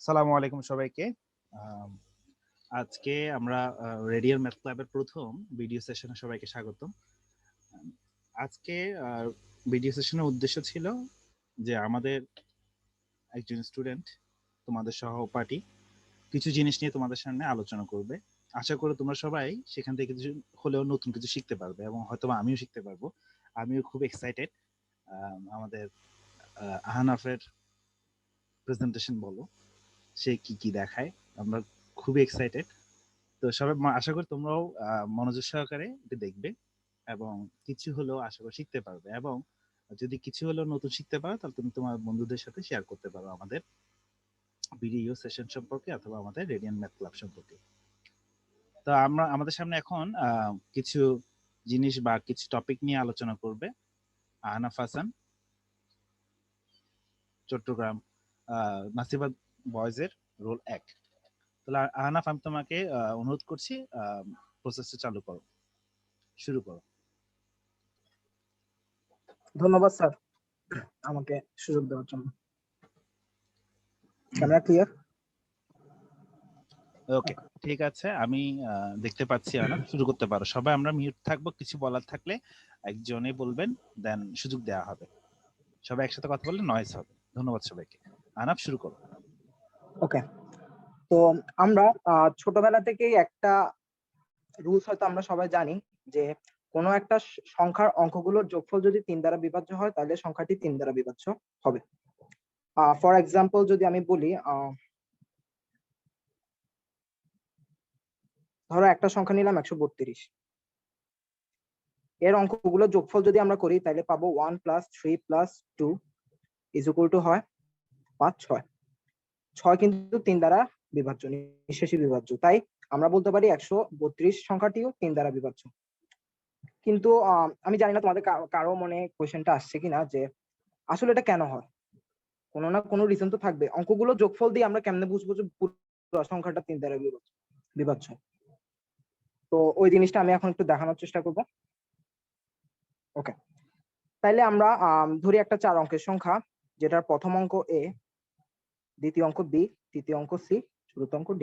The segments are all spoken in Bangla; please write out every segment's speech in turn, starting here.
সালামু আলাইকুম সবাইকে। আম, আজকে আমরা রেডিয়াল ম্যাথ ক্লাবের প্রথম ভিডিও সেশনে সবাইকে স্বাগতম। আম, আজকে ভিডিও সেশনের উদ্দেশ্য ছিল যে আমাদের একজন স্টুডেন্ট তোমাদের সহপাঠী কিছু জিনিস নিয়ে তোমাদের সামনে আলোচনা করবে। আশা করি তোমরা সবাই সেখান থেকে কিছু হলেও নতুন কিছু শিখতে পারবে এবং হয়তো আমিও শিখতে পারবো। আমিও খুব এক্সাইটেড আমাদের আহনাফের প্রেজেন্টেশন বলো, সে কি কি দেখায়। আমরা খুবই এক্সাইটেড। তো সবাই আশা করি তোমরাও মনোযোগ সহকারে এটা দেখবে এবং কিছু হলেও আশা করি শিখতে পারবে, এবং যদি কিছু হলেও নতুন শিখতে পারো তাহলে তুমি তোমার বন্ধুদের সাথে শেয়ার করতে পারো আমাদের ভিডিও সেশন সম্পর্কে অথবা আমাদের রেডিয়ান ম্যাথ ক্লাব সম্পর্কে। তো আমরা আমাদের সামনে এখন কিছু জিনিস বা কিছু টপিক নিয়ে আলোচনা করবে আহনাফ হাসান, চট্টগ্রাম নাসিবাদ বয়েজের রোল 1। তাহলে আহনাফ, আমি তোমাকে অনুরোধ করছি, প্রসেসটা চালু করো, শুরু করো। ধন্যবাদ স্যার আমাকে সুযোগ দেওয়ার জন্য। Camera clear? ওকে, ঠিক আছে। আমি দেখতে পাচ্ছি। আহনাফ, শুরু করতে পারো। সবাই আমরা মিউট থাকবো, কিছু বলার থাকলে একজনে বলবেন, দেন সুযোগ দেওয়া হবে। সবাই একসাথে কথা বললে নয়েজ হবে। ধন্যবাদ সবাইকে। আহনাফ, শুরু করো। ওকে, তো আমরা ছোটবেলা থেকেই একটা রুলস হয়তো আমরা সবাই জানি যে কোনো একটা সংখ্যার অঙ্কগুলোর যোগফল যদি 3 দ্বারা বিভাজ্য হয় তাহলে সংখ্যাটি 3 দ্বারা বিভাজ্য হবে। ফর এক্সাম্পল যদি আমি বলি, ধরো একটা সংখ্যা নিলাম 132, এর অঙ্কগুলো যোগফল যদি আমরা করি তাহলে পাবো 1 + 3 + 2 = হয় 5, 6। 6 কিন্তু 3 দ্বারা বিভাজ্য, নিঃশেষী বিভাজ্য, তাই আমরা বলতে পারি 132 সংখ্যাটিও 3 দ্বারা বিভাজ্য। কিন্তু আমি জানি না তোমাদের কারো মনে কোশ্চেনটা আসছে কিনা যে আসলে এটা কেন হয়। কোনো না কোনো রিজন তো থাকবে। অঙ্কগুলো যোগফল দিয়ে আমরা কেমনে বুঝবো যে পুরো সংখ্যাটা 3 দ্বারা বিভাজ্য? তো ওই জিনিসটা আমি এখন একটু দেখানোর চেষ্টা করব। ওকে, তাইলে আমরা ধরি একটা 4 অঙ্কের সংখ্যা, যেটার প্রথম অঙ্ক a, দ্বিতীয় অঙ্ক b, তৃতীয় অঙ্ক c, চতুর্থ অঙ্ক d।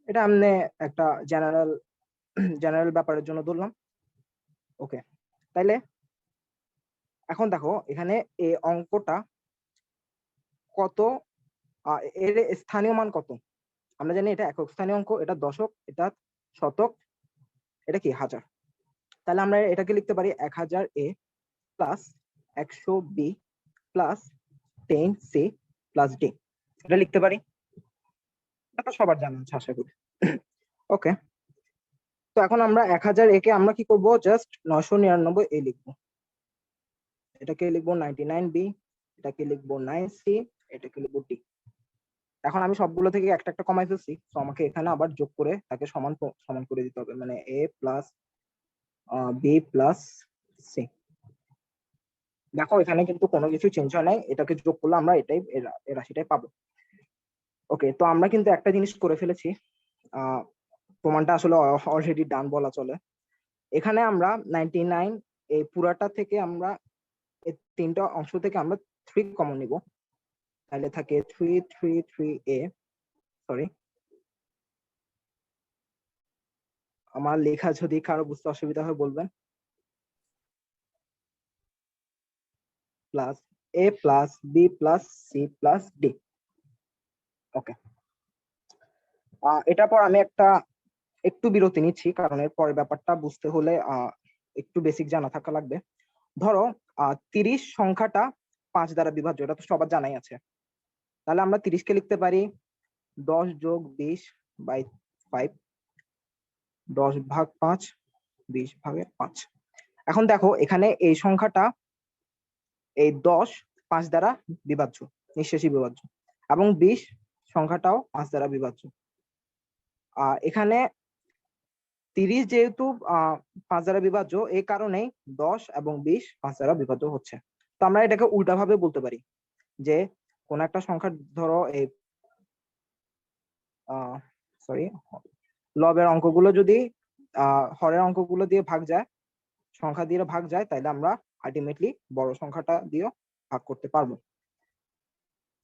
এটা আমি একটা জেনারেল ব্যাপারের জন্য ধরলাম। ওকে, তাইলে এখন দেখো এখানে এই অঙ্কটা কত, এর স্থানীয় মান কত। আমরা জানি এটা একক স্থানীয় অঙ্ক, এটা দশক, এটা শতক, এটা কি হাজার। তাহলে আমরা এটাকে লিখতে পারি 1000a plus 100b plus 10c plus d। এটা লিখতে পারি, এটা সবার জানা আছে আশা করি। ওকে, তো এখন আমরা 1000a কে আমরা কি করব, জাস্ট 999a লিখবো। এটাকে লিখবো 99b, এটাকে লিখবো 9c, এটাকে লিখবো d। এখন আমি সবগুলো থেকে একটা একটা কমাই ফেলছি, তো আমাকে এখানে আবার যোগ করে তাকে সমান সমান করে দিতে হবে, মানে a plus b plus c। দেখো এখানে কিন্তু কোনো কিছু চেঞ্জ হয় নাই, এটাকে যোগ করলে আমরা এটাই এর রাশিটাই পাবো। ওকে, তো আমরা কিন্তু একটা জিনিস করে ফেলেছি, প্রমাণটা আসলে অলরেডি ডান বলা চলে। এখানে আমরা 99 এই পুরাটা থেকে আমরা এই তিনটা অংশ থেকে আমরা 3 কমন নিব, তাহলে থাকে 333a। সরি, আমার লেখা যদি কারো বুঝতে অসুবিধা হয় বলবেন। Plus a plus b plus c plus d। ওকে, এটার পর আমি একটু বিরতি নিচ্ছি, কারণ এর পরের ব্যাপারটা বুঝতে হলে একটু বেসিক জানা থাকা লাগবে। ধরো 30 সংখ্যাটা 5 দ্বারা বিভাজ্য, এটা তো সবার জানাই আছে। তাহলে আমরা 30 কে লিখতে পারি 10 যোগ 20 বাই 5, 10 ভাগ 5, 20 ভাগের 5। এখন দেখো এখানে এই সংখ্যাটা, এই 10 5 দ্বারা বিভাজ্য, নিঃশেষী বিভাজ্য, এবং 20 সংখ্যাটাও 5 দ্বারা বিভাজ্য। এখানে 30 যেহেতু 5 দ্বারা বিভাজ্য, এই কারণেই 10 এবং 20 5 দ্বারা বিভাজ্য হচ্ছে। তো আমরা এটাকে উল্টাভাবে বলতে পারি যে কোন একটা সংখ্যা, ধরো এই সরি, লবের অঙ্কগুলো যদি হরের অঙ্কগুলো দিয়ে ভাগ যায়, সংখ্যা দিয়ে ভাগ যায়, তাহলে আমরা আলটিমেটলি বড় সংখ্যাটা দিয়ে ভাগ করতে পারবো।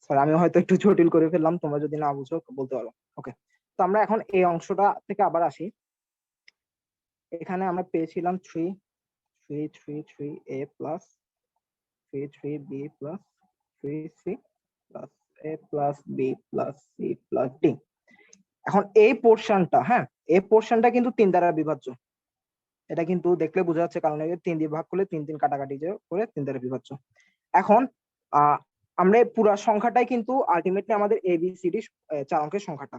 স্যার আমি হয়তো একটু জটিল করে ফেললাম, তোমরা যদি না বুঝো বলতে পারো। ওকে, তো আমরা এখন এই অংশটা থেকে আবার আসি। এখানে আমরা পেয়েছিলাম 3 3 3 3a plus 3 3b plus 3c plus a plus b plus c plus d। এখন এই পোর্শনটা, হ্যাঁ এই পোর্শনটা কিন্তু 3 দ্বারা বিভাজ্য। এটা কিন্তু দেখলে বোঝা যাচ্ছে, কারণ এই 3 দিয়ে ভাগ করলে 3 3 কাটাকাটি যে করে 3 দ্বারা বিভাজ্য। এখন আমরা এই পুরো সংখ্যাটাই কিন্তু আলটিমেটলি আমাদের a b c d 4 অঙ্কের সংখ্যাটা।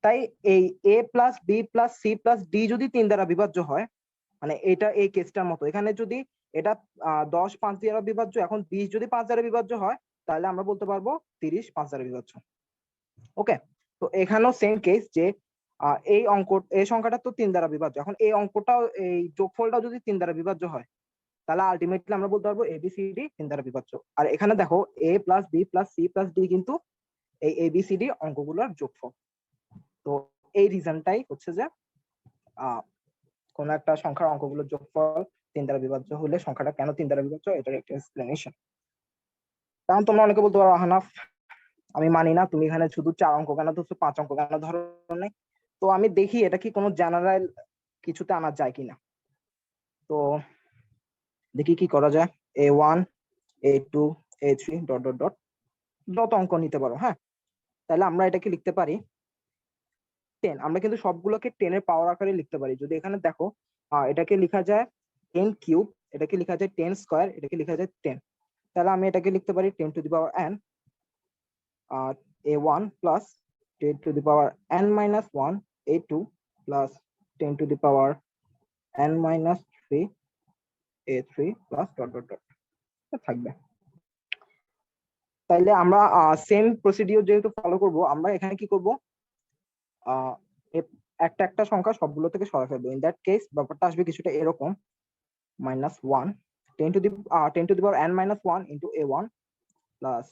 তাই এই a plus b plus c plus d যদি 3 দ্বারা বিভাজ্য হয়, মানে এটা এই কেসটার মতো, এখানে যদি এটা 10 5 দ্বারা বিভাজ্য, এখন 20 যদি 5 দ্বারা বিভাজ্য হয়, তাহলে আমরা বলতে পারবো 30 5 দ্বারা বিভাজ্য। ওকে, তো এখানেও সেম কেস যে এই এই সংখ্যাটা তো 3 দ্বারা বিভাজ্য, এখন এই অঙ্কটাও এই যোগফলটাও যদি 3 দ্বারা বিভাজ্য হয়, তাহলে আলটিমেটলি আমরা বলতে পারবো এবিসিডি 3 দ্বারা বিভাজ্য। আর এখানে দেখো a plus B plus C plus D কিন্তু এই এবিসিডি অঙ্কগুলোর যোগফল। তো এই রিজনটাই হচ্ছে যে কোন একটা সংখ্যার অঙ্কগুলোর যোগফল 3 দ্বারা বিভাজ্য হলে সংখ্যাটা কেন 3 দ্বারা বিভাজ্য, এটার একটা এক্সপ্লেনেশন। কারণ তোমরা অনেকে বলতে পারো, হানাফ আমি মানি না, তুমি এখানে শুধু 4 অঙ্ক কেন ধরছো, 5 অঙ্ক কেন ধরো নাই। তো আমি দেখি এটা কি কোনো জেনারেল কিছুতে আনা যায় কিনা। তো দেখি কি করা যায়। a1 a2 a3 dot dot dot যত অঙ্ক নিতে পারো। হ্যাঁ, তাহলে আমরা এটাকে লিখতে পারি 10। আমরা কিন্তু সবগুলোকে 10 এর পাওয়ার আকারে লিখতে পারি। যদি এখানে দেখো এটাকে লেখা যায় 10 কিউব, এটাকে লেখা যায় 10 স্কয়ার, এটাকে লেখা যায় 10। তাহলে আমি এটাকে লিখতে পারি 10 to the power n a1 plus 10 to the power n minus 1 a2 plus 10 to the power n minus 3 a3 plus dot dot dot থাকবে। তাইলে আমরা সেম প্রসিডিওর যেহেতু ফলো করব, আমরা এখানে কি করব, একটা একটা সংখ্যা সবগুলো থেকে সরা ফেলবো। ইন দ্যাট কেস ব্যাপারটা আসবে কিছুটা এরকম, -1 10 to the power n minus 1 into a1 plus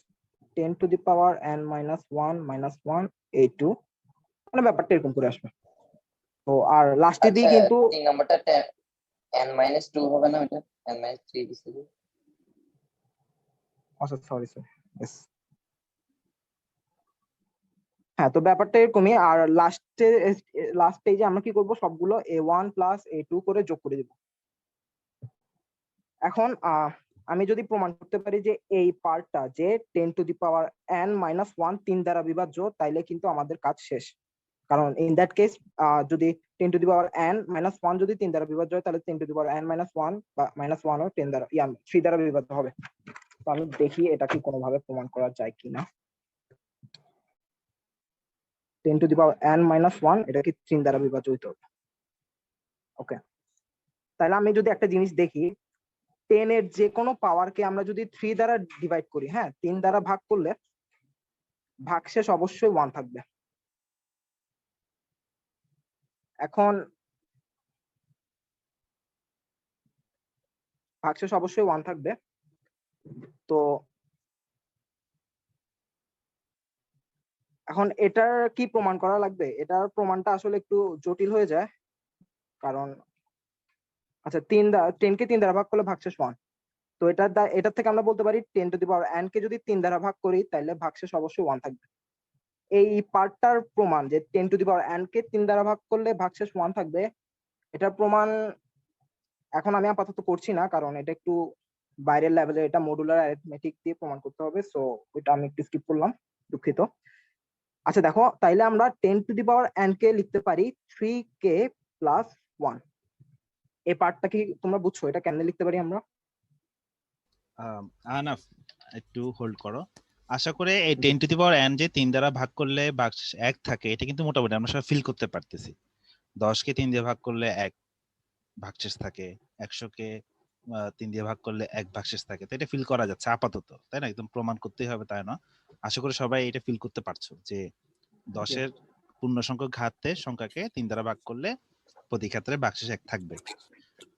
10 to the power n minus 1 minus 1 a2, মানে ব্যাপারটা এরকম করে আসবে। তো আর লাস্টে দিয়ে কিন্তু 3 নাম্বারটা n-2 হবে না, ওটা n-3 দিছে। আচ্ছা সরি यस, হ্যাঁ তো ব্যাপারটা এরকমই। আর লাস্ট পেজে আমরা কি করব, সবগুলো a1 plus a2 করে যোগ করে দেব। এখন আমি যদি প্রমাণ করতে পারি যে এই পার্টটা যে 10 to the power n minus 1 3 দ্বারা বিভাজ্য, তাইলে কিন্তু আমাদের কাজ শেষ। কারণ ইন দ্যাট কেস যদি 10 to the power n minus 1 যদি 3 দ্বারা বিভাজ্য হয়, তাহলে 10 to the power n minus 1 বা -1 ও 10 দ্বারা 3 দ্বারা বিভাজ্য হবে। তো আমি দেখি এটা কি কোনোভাবে প্রমাণ করা যায় কিনা। 10 to the power n minus 1 এটা কি 3 দ্বারা বিভাজ্য হইতে হবে। ওকে, তাহলে আমি যদি একটা জিনিস দেখি, 10 এর যে কোনো পাওয়ারকে আমরা যদি 3 দ্বারা ডিভাইড করি, হ্যাঁ 3 দ্বারা ভাগ করলে ভাগশেষ অবশ্যই 1 থাকবে। এখন ভাগশেষ অবশ্যই 1 থাকবে। তো এখন এটার কি প্রমাণ করা লাগবে, এটার প্রমাণটা আসলে একটু জটিল হয়ে যায়। কারণ আচ্ছা 10 কে 3 দ্বারা ভাগ করলে ভাগশেষ 1। তো এটার থেকে আমরা বলতে পারি 10 টু দি পাওয়ার n কে যদি 3 দ্বারা ভাগ করি, তাহলে ভাগশেষ অবশ্যই 1 থাকবে। এই পার্টটার প্রমাণ যে 10 টু দি পাওয়ার n কে 3 দ্বারা ভাগ করলে ভাগশেষ 1 থাকবে, এটার প্রমাণ এখন আমি আপাতত করছি না, কারণ এটা একটু বাইরের লেভেলে, এটা মডুলার অ্যারিথমেটিক দিয়ে প্রমাণ করতে হবে। সো ওইটা আমি একটু স্কিপ করলাম, দুঃখিত। আচ্ছা দেখো, তাইলে আমরা 10 টু দি পাওয়ার n কে লিখতে পারি 3k প্লাস 1। এই পার্টটা কি তোমরা বুঝছো, এটা কেমনে লিখতে পারি আমরা? আনাফ, একটু হোল্ড করো। আশা করে এই 10 টু দি পাওয়ার n যে 3 দ্বারা ভাগ করলে ভাগশেষ 1 থাকে, এটা কিন্তু মোটামুটি আমরা সবাই ফিল করতে পারতেছি। 10 কে 3 দিয়ে ভাগ করলে 1 ভাগশেষ থাকে, 100 কে 3 দিয়ে ভাগ করলে 1 ভাগশেষ থাকে। তো এটা ফিল করা যাচ্ছে আপাতত, তাই না? একদম প্রমাণ করতেই হবে তাই না। আশা করি সবাই এটা ফিল করতে পারছো যে 10 এর পূর্ণ সংখ্যক ঘাতের সংখ্যাকে 3 দ্বারা ভাগ করলে প্রতি ক্ষেত্রে ভাগশেষ 1 থাকবে।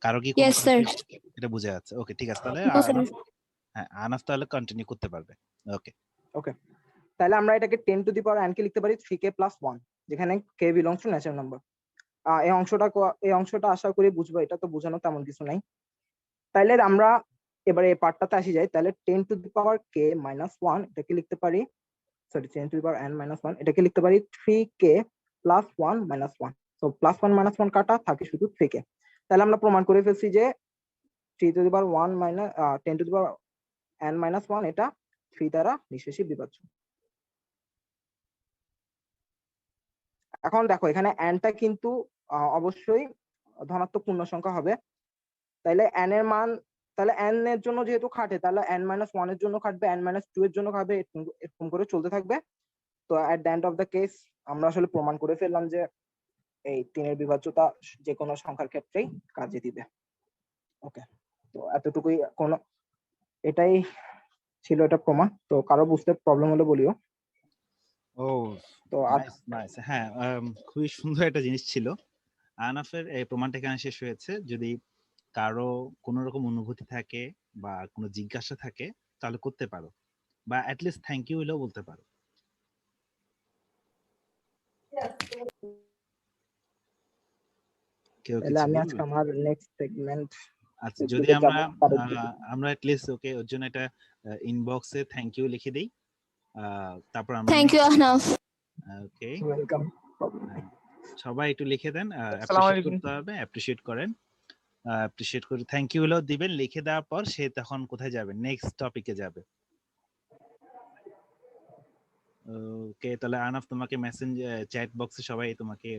কারো কি Yes, sir. এটা বুঝা যাচ্ছে? ওকে, ঠিক আছে। তাহলে No, sir. হ্যাঁ, আনাফ তাহলে কন্টিনিউ করতে পারবে। ওকে ওকে, তাহলে আমরা এটাকে 10 টু দি পাওয়ার n কে লিখতে পারি 3k প্লাস 1, যেখানে k belongs to natural number. এই অংশটা আশা করি বুঝবো, এটা তো বোঝানো তেমন কিছু নাই। তাইলে আমরা এবারে এই পার্টটাতে আসি যায়, তাহলে 10 to the power k minus 1 এটাকে লিখতে পারি, sorry 10 to the power n minus 1 এটাকে লিখতে পারি 3k প্লাস 1 মাইনাস 1। তো প্লাস 1 মাইনাস 1 কাটা, থাকে শুধু 3k। তাহলে আমরা প্রমাণ করে ফেলছি যে 3 to the power 1 minus 10 to the power n minus 1 এটা 3 দ্বারা নিঃশেষী বিভাজ্য। এখন দেখো এখানে n টা কিন্তু অবশ্যই ধনাত্মক পূর্ণ সংখ্যা হবে, তাহলে n এর মান, তাহলে n এর জন্য যেহেতু খাটে, তাহলে n মাইনাস 1 এর জন্য খাটবে, n মাইনাস 2 এর জন্য খাটবে, এরকম করে চলতে থাকবে। তো at the end of the case আমরা আসলে প্রমাণ করে ফেললাম যে এই 3 এর বিভাজ্যতা যে কোনো সংখ্যার ক্ষেত্রেই কাজে দিবে। ওকে, তো এতটুকুই, এটাই ছিল এটা প্রমাণ। তো কারো বুঝতে প্রবলেম হলে বলিও। ও তো নাইস নাইস, হ্যাঁ খুবই সুন্দর একটা জিনিস ছিল। আনাফের এই প্রমাণটা এখানে শেষ হয়েছে। যদি কারো কোনো রকম অনুভূতি থাকে বা কোনো জিজ্ঞাসা থাকে তাহলে করতে পারো, বা অ্যাটলিস্ট থ্যাংক ইউ হলেও বলতে পারো। কেউ তাহলে কিছু আমি বলবে? আজকে আমার নেক্সট সেগমেন্ট আচ্ছা, যদি দিকে যাব। আমরা অ্যাটলিস্ট ওকে ওর জন্য একটা ইনবক্সে থ্যাংক ইউ লিখে দেই, তারপর আমরা thank you Ahnaf. Okay welcome. সবাই একটু লিখে দেন, আসসালামু অ্যাপ্রিশিয়েট আলাইকুম। করতে হবে, অ্যাপ্রিশিয়েট করেন, অ্যাপ্রিশিয়েট করে থ্যাংক ইউ হলেও দিবেন। লিখে দেওয়ার পর সে তখন কোথায় যাবে, নেক্সট টপিকে যাবে। ওকে, তাহলে আনাফ তোমাকে মেসেঞ্জ চ্যাট বক্সে সবাই তোমাকে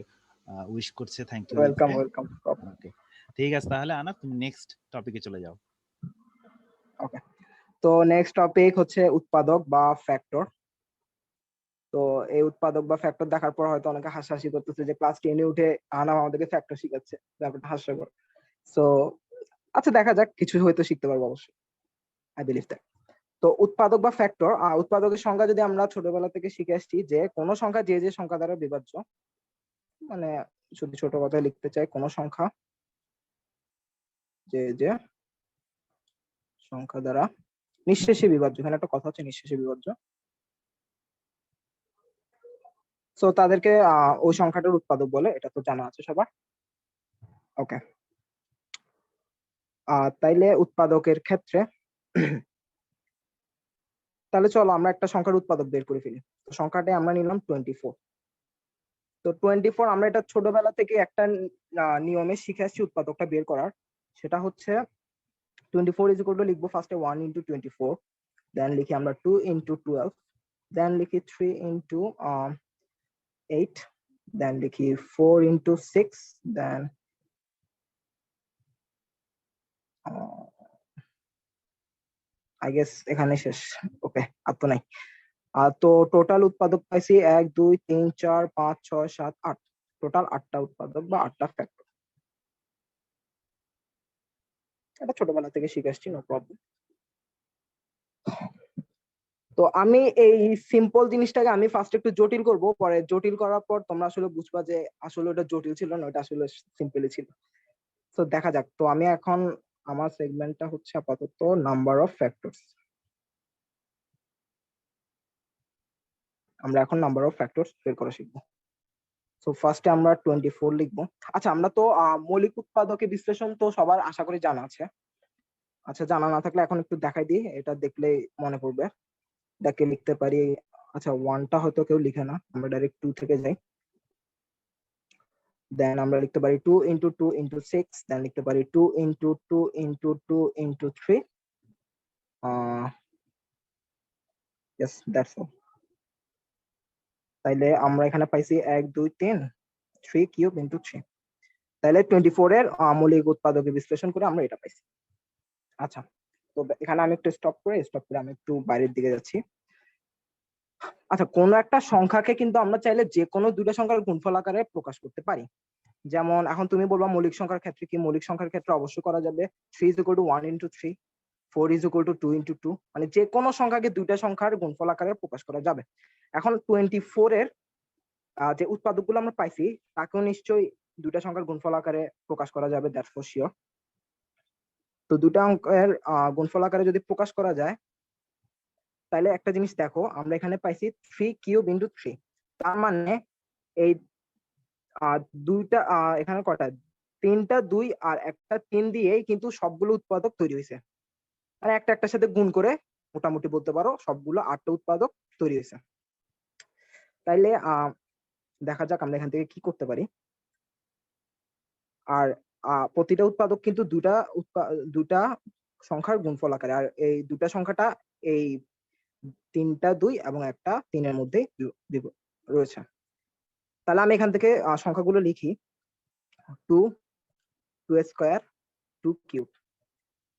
উইশ করছে, থ্যাংক ইউ ওয়েলকাম লিখছে। ওয়েলকাম। ওকে ঠিক আছে, তাহলে আনাফ তুমি নেক্সট টপিকে চলে যাও। ওকে, তো নেক্সট টপিক হচ্ছে উৎপাদক বা ফ্যাক্টর। তো এই উৎপাদক বা ফ্যাক্টর দেখার পর হয়তো অনেকে হাসাহাসি করতেছে যে ক্লাস 10 এ উঠে আনাম আমাদেরকে ফ্যাক্টর শিখাচ্ছে, ব্যাপারটা হাস্যকর। সো আচ্ছা, দেখা যাক, কিছু হয়তো শিখতে পারবো অবশ্যই, আই বিলিভ দ্যাট। তো উৎপাদক বা ফ্যাক্টর, উৎপাদকের সংজ্ঞা যদি আমরা ছোটবেলা থেকে শিখে আসছি যে কোন সংখ্যা যে যে সংখ্যা দ্বারা বিভাজ্য, মানে যদি ছোট কথায় লিখতে চাই, কোন সংখ্যা যে যে সংখ্যা দ্বারা নিঃশেষী বিভাজ্য, এখানে একটা কথা হচ্ছে নিঃশেষী বিভাজ্য, সো তাদেরকে ওই সংখ্যাটার উৎপাদক বলে, এটা তো জানা আছে সবার। ওকে, তাইলে উৎপাদকের ক্ষেত্রে তাহলে চলো আমরা একটা সংখ্যার উৎপাদক বের করে ফেলি। তো সংখ্যাটা আমরা নিলাম 24। তো 24 আমরা এটা ছোটবেলা থেকে একটা নিয়মে শিখে আসছি উৎপাদকটা বের করার, সেটা হচ্ছে 24 ইজ ইকুয়াল টু, লিখবো ফার্স্টে 1 ইন্টু 24, দেন লিখি আমরা 2 ইন্টু 12, দেন লিখি 3 ইন্টু 8, দেন লিখি 4 ইন্টু 6, দেন আই গেস এখানে শেষ। ওকে, আর তো নাই। তো টোটাল উৎপাদক পাইছি 1 2 3 4 5 6 7 8, টোটাল 8টা উৎপাদক বা 8টা ফ্যাক্টর। এটা ছোটবেলা থেকে শিখে আসছি, নো প্রবলেম। তো আমি এই সিম্পল জিনিসটাকে আমি ফার্স্ট একটু জটিল করব, পরে জটিল করার পর তোমরা আসলে বুঝবা যে আসলে ওটা জটিল ছিল না, ওটা আসলে সিম্পলই ছিল। তো দেখা যাক। তো আমি এখন আমার সেগমেন্টটা হচ্ছে আপাতত নাম্বার অফ ফ্যাক্টরস। আমরা এখন নাম্বার অফ ফ্যাক্টরস বের করা শিখবো। সো ফার্স্টে আমরা 24 লিখবো। আচ্ছা, আমরা তো মৌলিক উৎপাদকের বিশ্লেষণ তো সবার আশা করি জানা আছে। আচ্ছা, জানা না থাকলে এখন একটু দেখাই দিই, এটা দেখলেই মনে পড়বে। দেখে লিখতে পারি। আচ্ছা, 1টা হয়তো কেউ লিখে না, আমরা ডাইরেক্ট 2 থেকে যাই। দেন আমরা লিখতে পারি 2 ইন্টু 2 ইন্টু 6, দেন লিখতে পারি 2 into 2 into 2 into 3। Yes, that's all. তাইলে আমরা এখানে পাইছি 1 2 3, 3 কিউব ইন্টু 3। তাহলে 24 এর মৌলিক উৎপাদকের বিশ্লেষণ করে আমরা এটা পাইছি। আচ্ছা, তো এখানে আমি একটু স্টপ করে আমি একটু বাইরের দিকে যাচ্ছি। আচ্ছা, কোন একটা সংখ্যাকে কিন্তু আমরা চাইলে যে কোনো দুইটা সংখ্যার গুণফল আকারে প্রকাশ করতে পারি। যেমন এখন তুমি বলবা মৌলিক সংখ্যার ক্ষেত্রে কি, মৌলিক সংখ্যার ক্ষেত্রে অবশ্যই করা যাবে। 3 is equal to 1 into 3, 4 is equal to 2 into 2, মানে যে কোনো সংখ্যাকে দুইটা সংখ্যার গুণফল আকারে প্রকাশ করা যাবে। এখন 24 এর যে উৎপাদকগুলো আমরা পাইছি তাকেও নিশ্চয়ই দুইটা সংখ্যার গুণফল আকারে প্রকাশ করা যাবে, দ্যাটস ফর শিওর। তো দুটা অঙ্কের গুণফল আকারে যদি প্রকাশ করা যায়, তাহলে একটা জিনিস দেখো, আমরা এখানে পাইছি 3 কিউব ইন্টু 3, তার মানে এই দুইটা এখানে কয়টা, 3টা 2 আর একটা 3 দিয়েই কিন্তু সবগুলো উৎপাদক তৈরি হয়েছে। মানে একটা একটার সাথে গুণ করে মোটামুটি বলতে পারো সবগুলো 8টা উৎপাদক তৈরি হয়েছে। তাইলে দেখা যাক আমরা এখান থেকে কি করতে পারি। আর প্রতিটা উৎপাদক কিন্তু দুটা সংখ্যার গুণফল আকারে, আর এই দুটা সংখ্যাটা এই 3টা 2 এবং একটা 3 এর মধ্যে রয়েছে। তাহলে আমি এখান থেকে সংখ্যাগুলো লিখি 2, 2 স্কয়ার, 2 কিউব,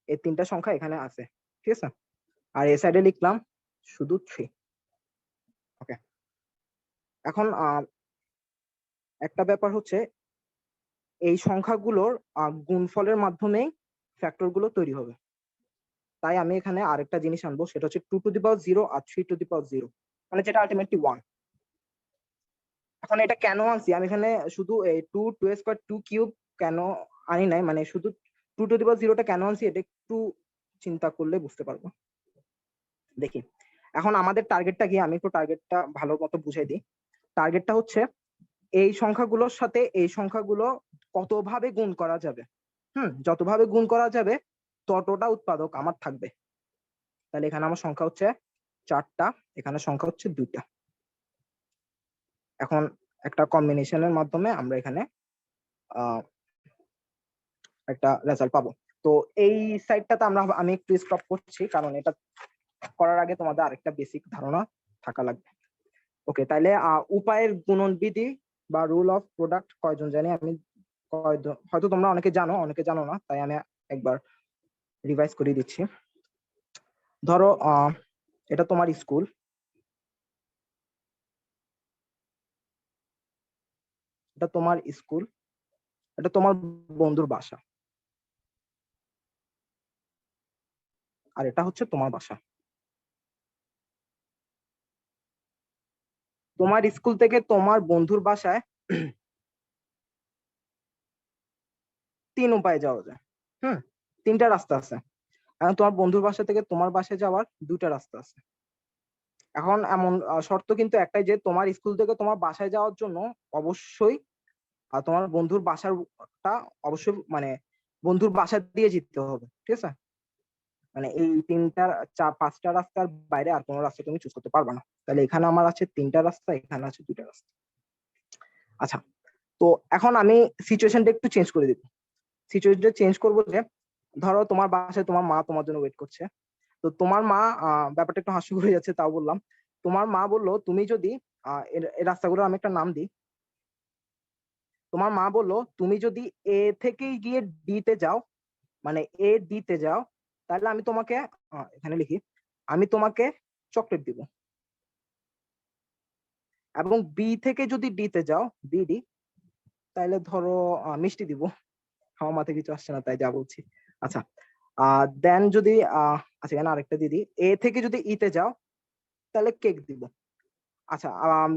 এই 3টা সংখ্যা এখানে আছে, ঠিক আছে। আর এই সাইডে লিখলাম শুধু 3। ওকে, এখন একটা ব্যাপার হচ্ছে এই সংখ্যাগুলোর গুণফলের মাধ্যমেই ফ্যাক্টর গুলো তৈরি হবে। তাই আমি এখানে আরেকটা জিনিস আনবো, সেটা হচ্ছে 2 to the power 0 R 3 to the পাওয়ার 0, মানে যেটা আলটিমেটলি 1। এখন এটা কেন আনছি আমি এখানে, শুধু এই 2, 2 স্কয়ার, 2 কিউব কেন আনি নাই, মানে শুধু 2 টু দি পাওয়ার 0টা কেন আনছি এটা একটু চিন্তা করলে বুঝতে পারবো। দেখি এখন আমাদের টার্গেটটা কি, আমি একটু টার্গেটটা ভালো মতো বুঝাই দিই। টার্গেটটা হচ্ছে এই সংখ্যাগুলোর সাথে এই সংখ্যাগুলো কতভাবে গুণ করা যাবে। যতভাবে গুণ করা যাবে ততটা উৎপাদক আমার থাকবে। তাহলে এখানে আমার সংখ্যা হচ্ছে 4টা, এখানে সংখ্যা হচ্ছে 2টা। এখন একটা কম্বিনেশনের মাধ্যমে আমরা এখানে একটা রেজাল্ট পাবো। তো এই সাইডটাতে আমি একটু স্টপ করছি, কারণ এটা করার আগে তোমাদের আরেকটা বেসিক ধারণা থাকা লাগবে। ওকে, তাইলে উপায়ের গুণনবিধি বা রুল অফ প্রোডাক্ট কয়জন জানি আমি, হয়তো তোমরা অনেকে জানো অনেকে জানো না, তাই আমি একবার রিভাইজ করে দিচ্ছি। ধরো এটা তোমার স্কুল, এটা তোমার স্কুল, এটা তোমার বন্ধুর বাসা, আর এটা হচ্ছে তোমার বাসা। তোমার স্কুল থেকে তোমার বন্ধুর বাসায় 3 উপায়ে যাওয়া যায়। 3টা রাস্তা আছে। এখন তোমার বন্ধুর বাসা থেকে তোমার বাসায় যাওয়ার 2টা রাস্তা আছে। এখন এমন শর্ত কিন্তু একটাই, যে তোমার স্কুল থেকে তোমার বাসায় যাওয়ার জন্য অবশ্যই তোমার বন্ধুর বাসাটা অবশ্যই, মানে বন্ধুর বাসা দিয়ে যেতে হবে, ঠিক আছে। মানে এই 5টা রাস্তার বাইরে আর কোনো রাস্তা তুমি চুজ করতে পারবে না। তাহলে এখানে আমার আছে 3টা রাস্তা, এখানে আছে 2টা রাস্তা। আচ্ছা, তো এখন আমি সিচুয়েশনটা একটু চেঞ্জ করে দিব। সিচুয়েশনটা চেঞ্জ করবো যে, ধরো তোমার বাসায় তোমার মা তোমার জন্য ওয়েট করছে। তো তোমার মা, ব্যাপারটা একটু হাস্যকর হয়ে যাচ্ছে তাও বললাম, তোমার মা বললো তুমি যদি এই রাস্তাগুলো আমি একটা নাম দিই। তোমার মা বললো তুমি যদি এ থেকে গিয়ে ডি তে যাও, মানে এ ডি তে যাও, তাহলে আমি তোমাকে এখানে লিখি, আমি তোমাকে চকলেট দিব। এবং বি থেকে যদি ডি তে যাও, বিডি, তাহলে ধরো মিষ্টি দিব। আমার মাথায় কিছু আসছে না তাই যা বলছি। আচ্ছা, দেন যদি আচ্ছা এখানে আরেকটা দিদি, এ থেকে যদি ই তে যাও তাহলে কেক দিব। আচ্ছা,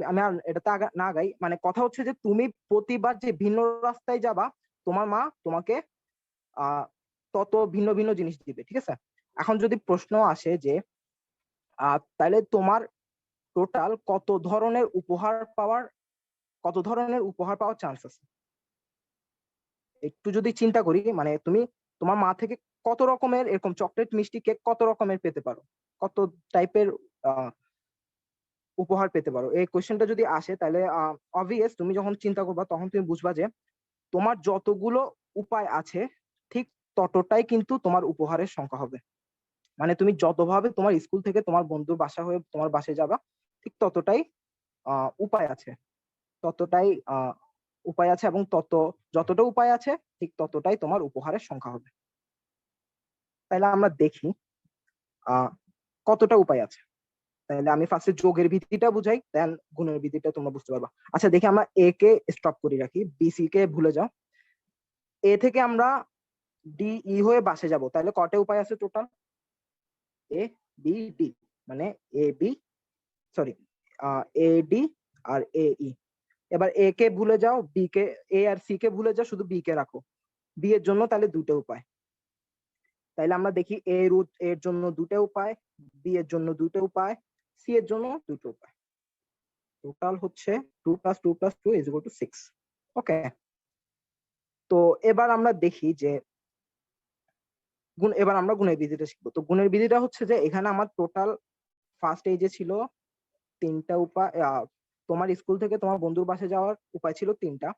আমি আর এটাতে না গাই, মানে কথা হচ্ছে যে তুমি প্রতিবার যে ভিন্ন রাস্তায় যাবা, তোমার মা তোমাকে তত ভিন্ন ভিন্ন জিনিস দিবে, ঠিক আছে। এখন যদি প্রশ্ন আসে যে তাহলে তোমার টোটাল কত ধরনের উপহার পাওয়ার চান্স আছে, একটু যদি চিন্তা করি, মানে তুমি তোমার মা থেকে কত রকমের এরকম চকলেট, মিষ্টি, কেক কত রকমের পেতে পারো, কত টাইপের উপহার পেতে পারো। এই কোশ্চেনটা যদি আসে তাহলে অবভিয়াস তুমি যখন চিন্তা করবা তখন তুমি বুঝবা যে তোমার যতগুলো উপায় আছে ঠিক ততটাই কিন্তু তোমার উপহারের সংখ্যা হবে। মানে তুমি যতভাবে তোমার স্কুল থেকে তোমার বন্ধুর বাসা হয়ে তোমার বাসায় যাবা, ঠিক ততটাই উপায় আছে, ততটাই উপায় আছে, এবং যতটা উপায় আছে ঠিক ততটাই তোমার উপহারের সংখ্যা হবে। তাইলে আমরা দেখি কতটা উপায় আছে। তাহলে আমি ফার্স্টে যোগের ভিত্তিটা বুঝাই, দেন গুণের ভিত্তিটা তোমরা বুঝতে পারবা। আচ্ছা দেখি, আমরা এ কে স্টপ করে রাখি, বি সি কে ভুলে যাও। এ থেকে আমরা ডি ই হয়ে বাসে যাব, তাহলে কয়টা উপায় আছে টোটাল? এ বি ডি, মানে A B, sorry, A D আর এ ই। এবার এ কে ভুলে যাও, বি কে, এ আর সি কে ভুলে যাও, শুধু বি কে রাখো। বি এর জন্য তাহলে 2টা উপায়। তাইলে আমরা দেখি এর জন্য 2টা উপায়, বি এর জন্য 2টা উপায়, সি এর জন্য 2টা উপায়। টোটাল হচ্ছে 2 + 2 + 2 = 6। ওকে, তো এবার আমরা দেখি যে এবার আমরা গুণের বিধিটা শিখবো। তো গুণের বিধিটা হচ্ছে যে এখানে আমার টোটাল ফার্স্ট যে ছিল 3টা উপায়। তোমার স্কুল থেকে তোমার বন্ধুর বাসায় যাওয়ার উপায় ছিল 3টা,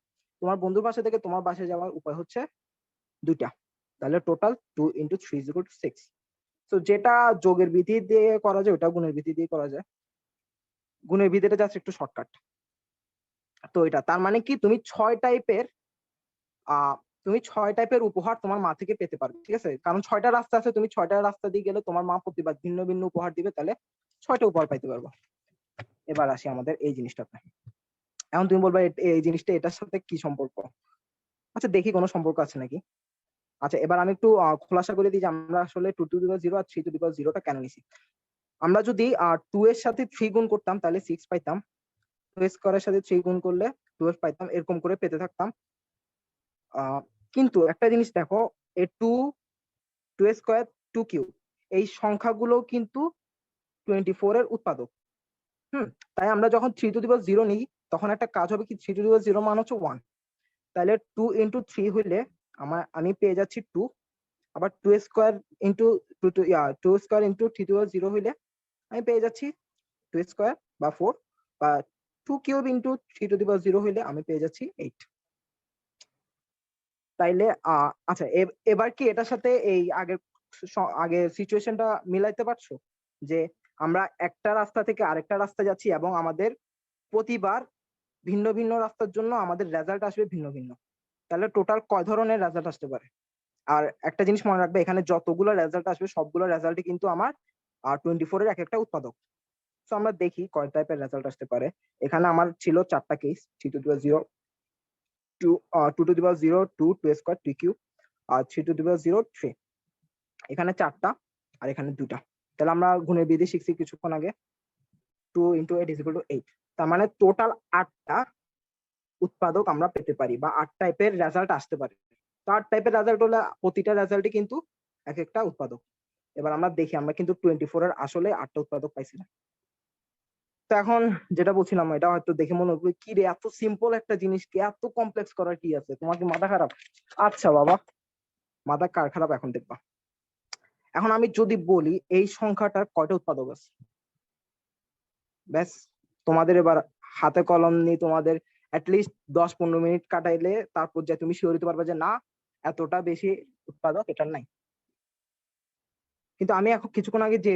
তোমার বন্ধুর বাসা থেকে তোমার বাসায় যাওয়ার উপায় হচ্ছে 2টা। তাহলে টোটাল 2 × 3 = 6। তো যেটা যোগের বিধি দিয়ে করা যায় ওটা গুণের বিধি দিয়ে করা যায়। গুণের বিধিটা জাস্ট একটু শর্টকাট। তো এটা তার মানে কি তুমি 6 টাইপের উপহার তোমার মা থেকে পেতে পারবে, ঠিক আছে? কারণ 6টা রাস্তা আছে, তুমি 6টা রাস্তা দিয়ে গেলে তোমার মা প্রতিবার ভিন্ন ভিন্ন উপহার দিবে, তাহলে 6টা উপহার পাইতে পারবো। এবার আসি আমাদের এই জিনিসটাতে। এখন তুমি বলবা এই জিনিসটা এটার সাথে কি সম্পর্ক? আচ্ছা দেখি কোনো সম্পর্ক আছে নাকি। আচ্ছা এবার আমি একটু খোলাসা করে দিই যে আমরা আসলে 2^0 আর 3^0টা কেন নিছি। আমরা যদি 2 এর সাথে 3 গুণ করতাম তাহলে 6 পাইতাম, 2 স্কয়ারের সাথে 3 গুণ করলে 12 পাইতাম, এরকম করে পেতে থাকতাম। কিন্তু একটা জিনিস দেখো, এই 2 স্কয়ার 2 কিউব এই সংখ্যাগুলো কিন্তু 24 এর উৎপাদক। তাই আমরা যখন 3^0 নিই তখন একটা কাজ হবে কি, 3^0 মান হচ্ছে 1, তাহলে 2 × 3 হইলে আমি পেয়ে যাচ্ছি 2। আবার 2 স্কয়ার × 2 স্কয়ার × 3^0 হইলে আমি পেয়ে যাচ্ছি 2 স্কয়ার বা 4, বা 2 কিউব × 3^0 হইলে আমি পেয়ে যাচ্ছি 8। তাইলে আচ্ছা এবার কি এটার সাথে এই আগের সিচুয়েশনটা মিলাইতে পারছো যে আমরা একটা রাস্তা থেকে আরেকটা রাস্তা যাচ্ছি এবং আমাদের প্রতিবার ভিন্ন ভিন্ন রাস্তার জন্য আমাদের রেজাল্ট আসবে ভিন্ন ভিন্ন। তাহলে টোটাল কয় ধরনের রেজাল্ট আসতে পারে? আর একটা জিনিস মনে রাখবে, এখানে যতগুলো রেজাল্ট আসবে সবগুলো রেজাল্টই কিন্তু আমার 24 এর এক একটা উৎপাদক। তো আমরা দেখি কয় টাইপের রেজাল্ট আসতে পারে। এখানে আমার ছিল 4টা কেস, 3^0, 2^0, 2 স্কয়ার 3 কিউব, আর 3^0 3। এখানে 4টা আর এখানে 2টা। তাহলে আমরা গুণের বিধি শিখছি কিছুক্ষণ আগে, 2 × 8 = 8। তার মানে টোটাল 8টা উৎপাদক আমরা পেতে পারি বা 8 টাইপের রেজাল্ট আসতে পারে। তো 8 টাইপের রেজাল্ট হলে প্রতিটা রেজাল্টই কিন্তু এক একটা উৎপাদক। এবার আমরা দেখি আমরা কিন্তু 24 এর আসলে 8টা উৎপাদক পাইছি না। তো এখন যেটা বলছিলাম এটা হয়তো দেখে মনে হবে কি রে, এত সিম্পল একটা জিনিসকে এত কমপ্লেক্স করার কি আছে? তোমার কি মাথা খারাপ? আচ্ছা বাবা, মাথা কার খারাপ এখন দেখবা। এখন আমি যদি বলি এই সংখ্যাটার কয়টা উৎপাদক আছে, ব্যাস তোমাদের এবার হাতে কলম নিয়ে তোমাদের অ্যাটলিস্ট 10-15 মিনিট কাটাইলে তারপর যে তুমি শিওর হতে পারবে যে না এতটা বেশি উৎপাদক এটার নাই। কিন্তু আমি এখন কিছুক্ষণ আগে যে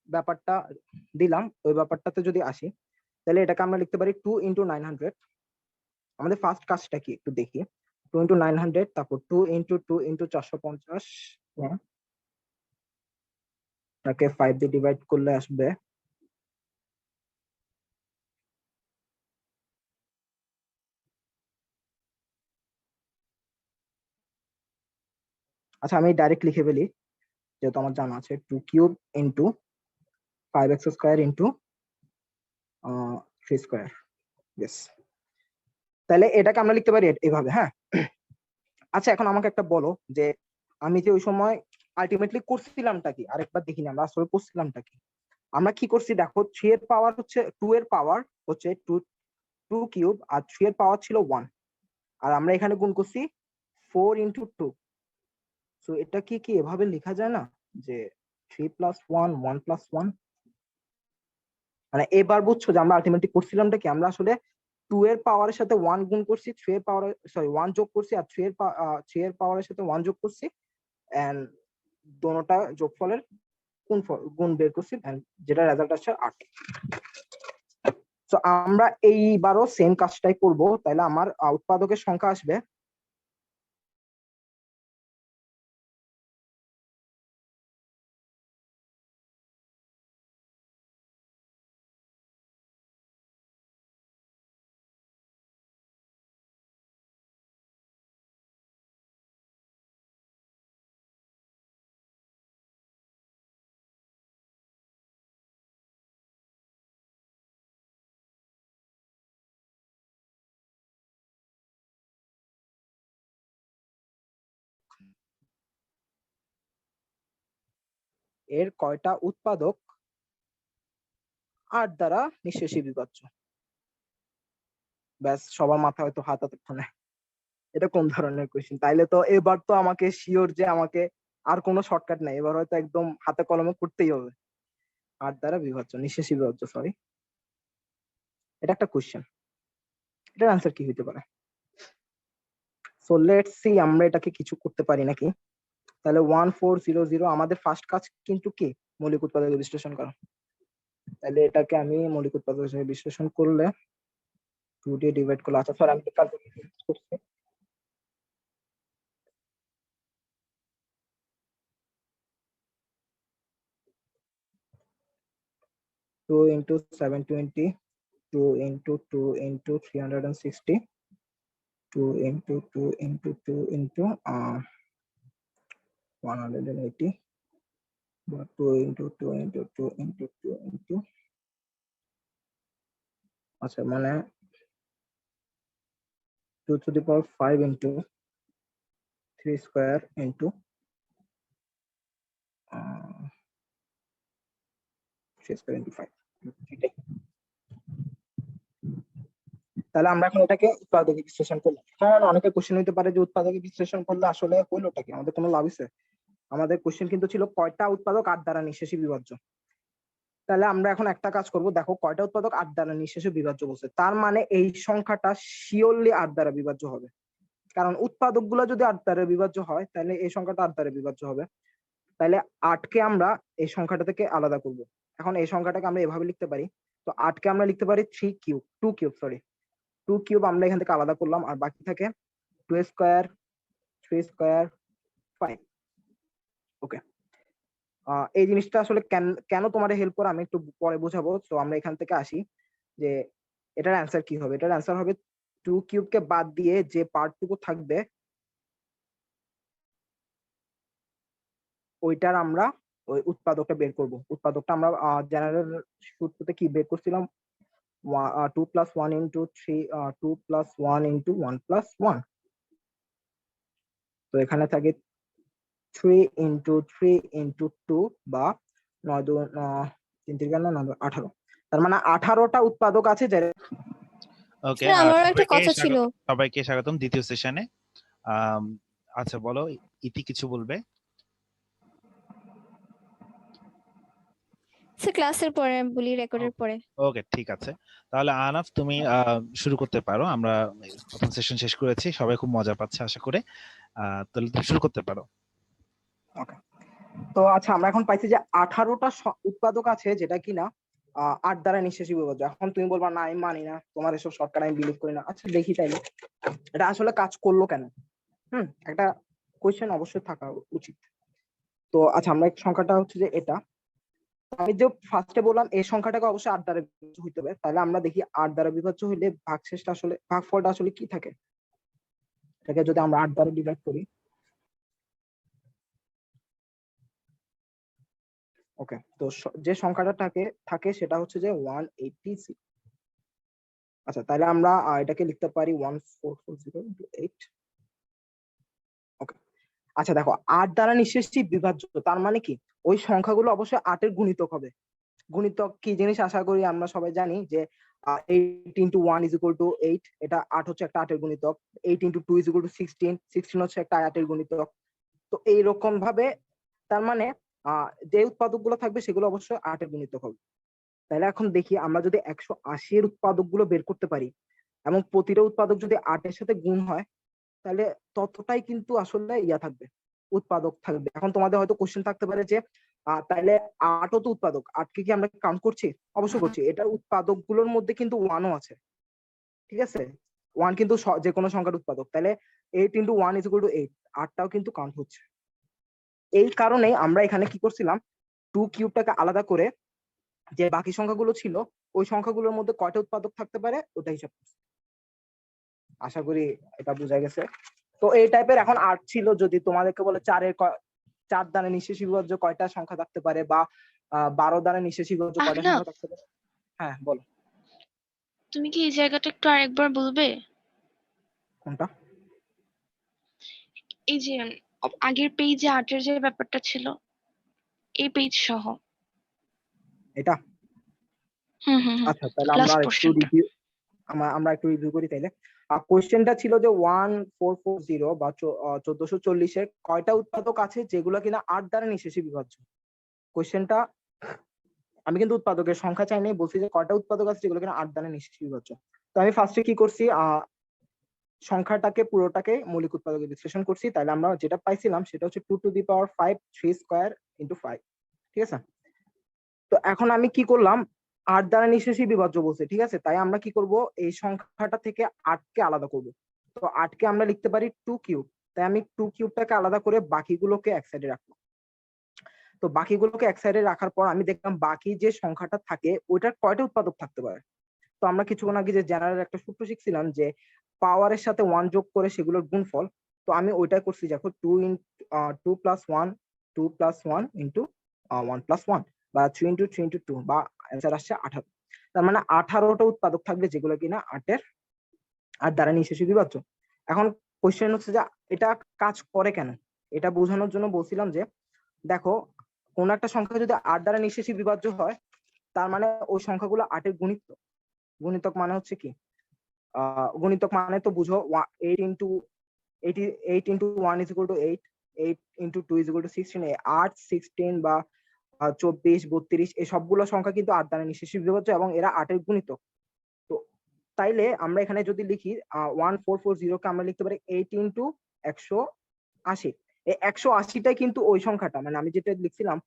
ব্যাপারটা দিলাম ওই ব্যাপারটাতে যদি আসি, তাহলে এটাকে আমরা লিখতে পারি 2 × 900। আমাদের ফার্স্ট কাজটা কি একটু দেখি। 2 × 900, তারপর 2 × 2 × 450, তাকে 5 দিয়ে ডিভাইড করলে আসবে আচ্ছা আমি ডাইরেক্ট লিখে ফেলি যেহেতু আমার জানা আছে, 2 cube × 5x square × 3 square. Yes, তাহলে এটাকে আমরা লিখতে পারি এইভাবে। হ্যাঁ আচ্ছা এখন আমাকে একটা বলো যে আমি যে ওই সময় আলটিমেটলি করছিলামটা কি, আরেকবার দেখিনি আমরা আসলে করছিলামটা কি। আমরা কি করছি দেখো, 3 এর পাওয়ার হচ্ছে 2 এর পাওয়ার হচ্ছে 2 কিউব, আর 3 এর পাওয়ার ছিল 1, আর আমরা এখানে গুণ করছি 4 × 2। সো এটা কি এভাবে লেখা যায় না যে 3 + 1 1 + 1? মানে এবার বুঝছো যে আমরা আলটিমেটলি করছিলামটা কি, আমরা আসলে 2 এর পাওয়ারের সাথে 1 গুণ করছি, 3 এর পাওয়ার 1 যোগ করছি, আর 3 এর পাওয়ারের সাথে 1 যোগ করছি, এন্ড দোনোটা যোগফলের গুণ বের করছি, এন্ড যেটা রেজাল্ট আসছে 8। তো আমরা এইবারও সেম কাজটাই করব, তাহলে আমার উৎপাদকের সংখ্যা আসবে এর কয়টা উৎপাদক 8 দ্বারা নিঃশেষী বিভাজ্য। ব্যাস সবার মাথায় হয়তো হাত এতক্ষণে এটা কোন ধরনের কোয়েশ্চেন। তাইলে তো এবার তো আমাকে শিওর যে আমাকে আর কোনো শর্টকাট নাই, এবার হয়তো একদম হাতে কলমে করতেই হবে। 8 দ্বারা বিভাজ্য, নিঃশেষী বিভাজ্য, সরি, এটা একটা কোশ্চেন, এটার আনসার কি হতে পারে? সো লেটস সি আমরা এটাকে কিছু করতে পারি নাকি। তাহলে 1400 আমাদের ফার্স্ট কাজ কিন্তু কি, মৌলিক উৎপাদকে বিশ্লেষণ করা। তাহলে এটাকে আমি মৌলিক উৎপাদক হিসেবে বিশ্লেষণ করলে 2 দিয়ে ডিভাইড করলে, আচ্ছা স্যার আমি ক্যালকুলেশন করছি, 2 into 720, 2 into 2 into 360, 2 into 2 into 2 into 180, but 2 into 2 into 2 into 2 into, আচ্ছা মানে 2 to the power 5 into 3 square into 3 square into 5, এটাই। তাহলে আমরা এখন এটাকে উৎপাদকে বিশ্লেষণ করলাম। হ্যাঁ, অনেকে কোশ্চেন হইতে পারে যে উৎপাদকে বিশ্লেষণ করলে আসলে হইলোটা কি, আমাদের কোনো লাভ আছে? আমাদের কোশ্চেন কিন্তু ছিল কয়টা উৎপাদক 8 দ্বারা নিঃশেষী বিভাজ্য। তাহলে আমরা এখন একটা কাজ করব, দেখো কয়টা উৎপাদক 8 দ্বারা নিঃশেষে বিভাজ্য বলছে, তার মানে এই সংখ্যাটা শিওরলি 8 দ্বারা বিভাজ্য হবে, কারণ উৎপাদক গুলো যদি 8 দ্বারা বিভাজ্য হয় তাহলে এই সংখ্যাটা 8 দ্বারা বিভাজ্য হবে। তাহলে 8 কে আমরা এই সংখ্যাটা থেকে আলাদা করব। এখন এই সংখ্যাটাকে আমরা এভাবে লিখতে পারি, তো 8 কে আমরা লিখতে পারি 2 কিউব আমরা এখান থেকে আলাদা করলাম, আর বাকি থাকে 2 স্কয়ার, 3 স্কয়ার, 5। ওকে, এই জিনিসটা আসলে কেন তোমার হেল্প করে আমি একটু পরে বোঝাবো। তো আমরা এখান থেকে আসি যে এটার অ্যান্সার কি হবে। এটার অ্যান্সার হবে 2 কিউবকে বাদ দিয়ে যে পার্টটুকু থাকবে ওইটার আমরা ওই উৎপাদকটা বের করব। উৎপাদকটা আমরা জেনারেল সূত্রতে কি বের করছিলাম, 2 + 1 × 3, 2 + 1 × 1 + 1। তো এখানে থাকে 3 × 3 × 2 বা 9 2 3 3 9 18। তার মানে 18টা উৎপাদক আছে। ওকে, স্যার আমারও একটা কথা ছিল। সবাইকে স্বাগতম দ্বিতীয় সেশনে। আচ্ছা বলো, ইতি কিছু বলবে? স্যার ক্লাসের পরে বলি, রেকর্ডের পরে। ওকে, ঠিক আছে। তাহলে আনাফ তুমি শুরু করতে পারো। আমরা প্রথম সেশন শেষ করেছি, সবাই খুব মজা পাচ্ছে আশা করে। তাহলে তুমি শুরু করতে পারো। ওকে, তো আচ্ছা আমরা এখন পাইছি যে 18টা উৎপাদক আছে যেটা কিনা 8 দ্বারা নিঃশেষী বিভাজ্য। এখন তুমি বলবা না আমি মানি না, তোমার এসব শর্টকাট আমি বিলিভ করি না। আচ্ছা দেখি তাইলে এটা আসলে কাজ করলো কেন। একটা কোশ্চেন অবশ্যই থাকা উচিত। তো আচ্ছা আমরা সংখ্যাটা হচ্ছে যে এটা, আমি যে ফার্স্টে বললাম এই সংখ্যাটাকে অবশ্যই 8 দ্বারা বিভাজ্য হইতে হবে। তাহলে আমরা দেখি 8 দ্বারা বিভাজ্য হইলে ভাগশেষটা আসলে, ভাগফলটা আসলে কি থাকে। এটাকে যদি আমরা 8 দ্বারা ডিভাইড করি, ওকে, তো যে সংখ্যাটা থাকে সেটা হচ্ছে যে 180। আচ্ছা তাহলে আমরা এটাকে লিখতে পারি 1440 × 8। ওকে, আচ্ছা দেখো 8 দ্বারা নিঃশেষী বিভাজ্য তার মানে কি ওই সংখ্যাগুলো অবশ্যই 8 এর গুণিতক হবে। গুণিতক কি জিনিস আশা করি আমরা সবাই জানি যে 8 × 1 = 8, এটা 8 হচ্ছে একটা 8 এর গুণিতক। 8 × 2 = 16, 16 হচ্ছে একটা 8 এর গুণিতক। তো এইরকম ভাবে তার মানে যে উৎপাদকগুলো থাকবে সেগুলো অবশ্যই 8 এর গুণিতক হবে। তাহলে এখন দেখি আমরা যদি 180 এর উৎপাদকগুলো বের করতে পারি এবং প্রতিটা উৎপাদক যদি 8 এর সাথে গুণ হয় তাহলে ততটাই কিন্তু আসলে থাকবে, উৎপাদক থাকবে। এখন তোমাদের হয়তো কোশ্চেন থাকতে পারে যে তাহলে 8ও তো উৎপাদক, 8কে কি আমরা কাউন্ট করছি? অবশ্যই করছি। এটা উৎপাদক গুলোর মধ্যে কিন্তু 1ও আছে, ঠিক আছে? 1 কিন্তু যে কোনো সংখ্যার উৎপাদক। তাহলে 8 × 1 = 8, 8টাও কিন্তু কাউন্ট হচ্ছে। এই কারণে আমরা এখানে কি করছিলাম, 2 কিউবটাকে আলাদা করে যে বাকি সংখ্যাগুলো ছিল ওই সংখ্যাগুলোর মধ্যে কয়টা উৎপাদক থাকতে পারে ওটা হিসাব করছি। আশা করি এটা বোঝা গেছে। তো এই টাইপের এখন 8 ছিল, যদি তোমাদেরকে বলে 4 দ্বারা নিঃশেষী বিভাজ্য কয়টা সংখ্যা থাকতে পারে বা 12 দ্বারা নিঃশেষী বিভাজ্য কয়টা সংখ্যা থাকতে পারে। হ্যাঁ বলো, তুমি কি এই জায়গাটা একটু আরেকবার বলবে? কোনটা? এই যে আগের পেজে 8 এর যে ব্যাপারটা ছিল, এই পেজ সহ। এটা হুম হুম হুম, আচ্ছা তাহলে লাস্ট পোরশনটা। আমরা একটু রিভিউ করি তাইলে। কোশ্চেনটা ছিল যে 1440 বা 1440-এর কয়টা উৎপাদক আছে যেগুলো কিনা 8 দ্বারা নিঃশেষী বিভাজ্য। কোশ্চেনটা আমি কিন্তু উৎপাদকের সংখ্যা চাই নাই, বলছি যে কয়টা উৎপাদক আছে যেগুলো কিনা 8 দ্বারা নিঃশেষী বিভাজ্য। তো আমি ফার্স্টে কি করছি, সংখ্যাটাকে পুরোটাকে মৌলিক উৎপাদকে বিশ্লেষণ করছি। তাহলে আমরা যেটা পাইছিলাম সেটা হচ্ছে 2 to the power 5 3 square into 5, ঠিক আছে। তো এখন আমি কি করলাম, 8 দ্বারা নিঃশেষী বিভাজ্য বলছে, ঠিক আছে। তাই আমরা কি করব, এই সংখ্যাটা থেকে 8 কে আলাদা করব। তো 8 কে আমরা লিখতে পারি 2 কিউব। তাই আমি 2 কিউবটাকে আলাদা করে বাকিগুলোকে এক সাইডে রাখলাম। তো বাকিগুলোকে এক সাইডে রাখার পর আমি দেখলাম বাকি যে সংখ্যাটা থাকে ওইটার কয়টা উৎপাদক থাকতে পারে। তো আমরা কিছুক্ষণ আগে যে জেনারেল একটা সূত্র শিখছিলাম যে পাওয়ারের সাথে 1 যোগ করে সেগুলোর গুণফল। তো আমি ওইটাই করছি, দেখো 2 প্লাস 1 2 প্লাস 1 ইন্টু 1 প্লাস 1 বা 3 ইন্টু 3 ইন্টু 2 বা অ্যান্সার আসছে 18। তার মানে 18টা উৎপাদক থাকবে যেগুলো কিনা 8 দ্বারা নিঃশেষী বিভাজ্য। এখন কোশ্চেন হচ্ছে যে এটা কাজ করে কেন, এটা বোঝানোর জন্য বলছিলাম যে দেখো কোন একটা সংখ্যা যদি 8 দ্বারা নিঃশেষী বিভাজ্য হয় তার মানে ওই সংখ্যাগুলো 8 এর গুণিতক। গুণিতক মানে হচ্ছে কি, গুণিতক মানে তো বুঝো 8 into 8 into 1 is equal to 8, 8 into 2 is equal to 16, 8 16 বা 24 32 এই সবগুলো সংখ্যা কিন্তু 8 দ্বারা নিঃশেষী বিভাজ্য এবং এরা 8 এর গুণিতক। তো তাইলে আমরা এখানে যদি লিখি 1440 কে আমরা লিখতে পারি 8 ইন্টু 180। এই 180টাই কিন্তু ওই সংখ্যাটা, মানে আমি যেটা লিখছিলাম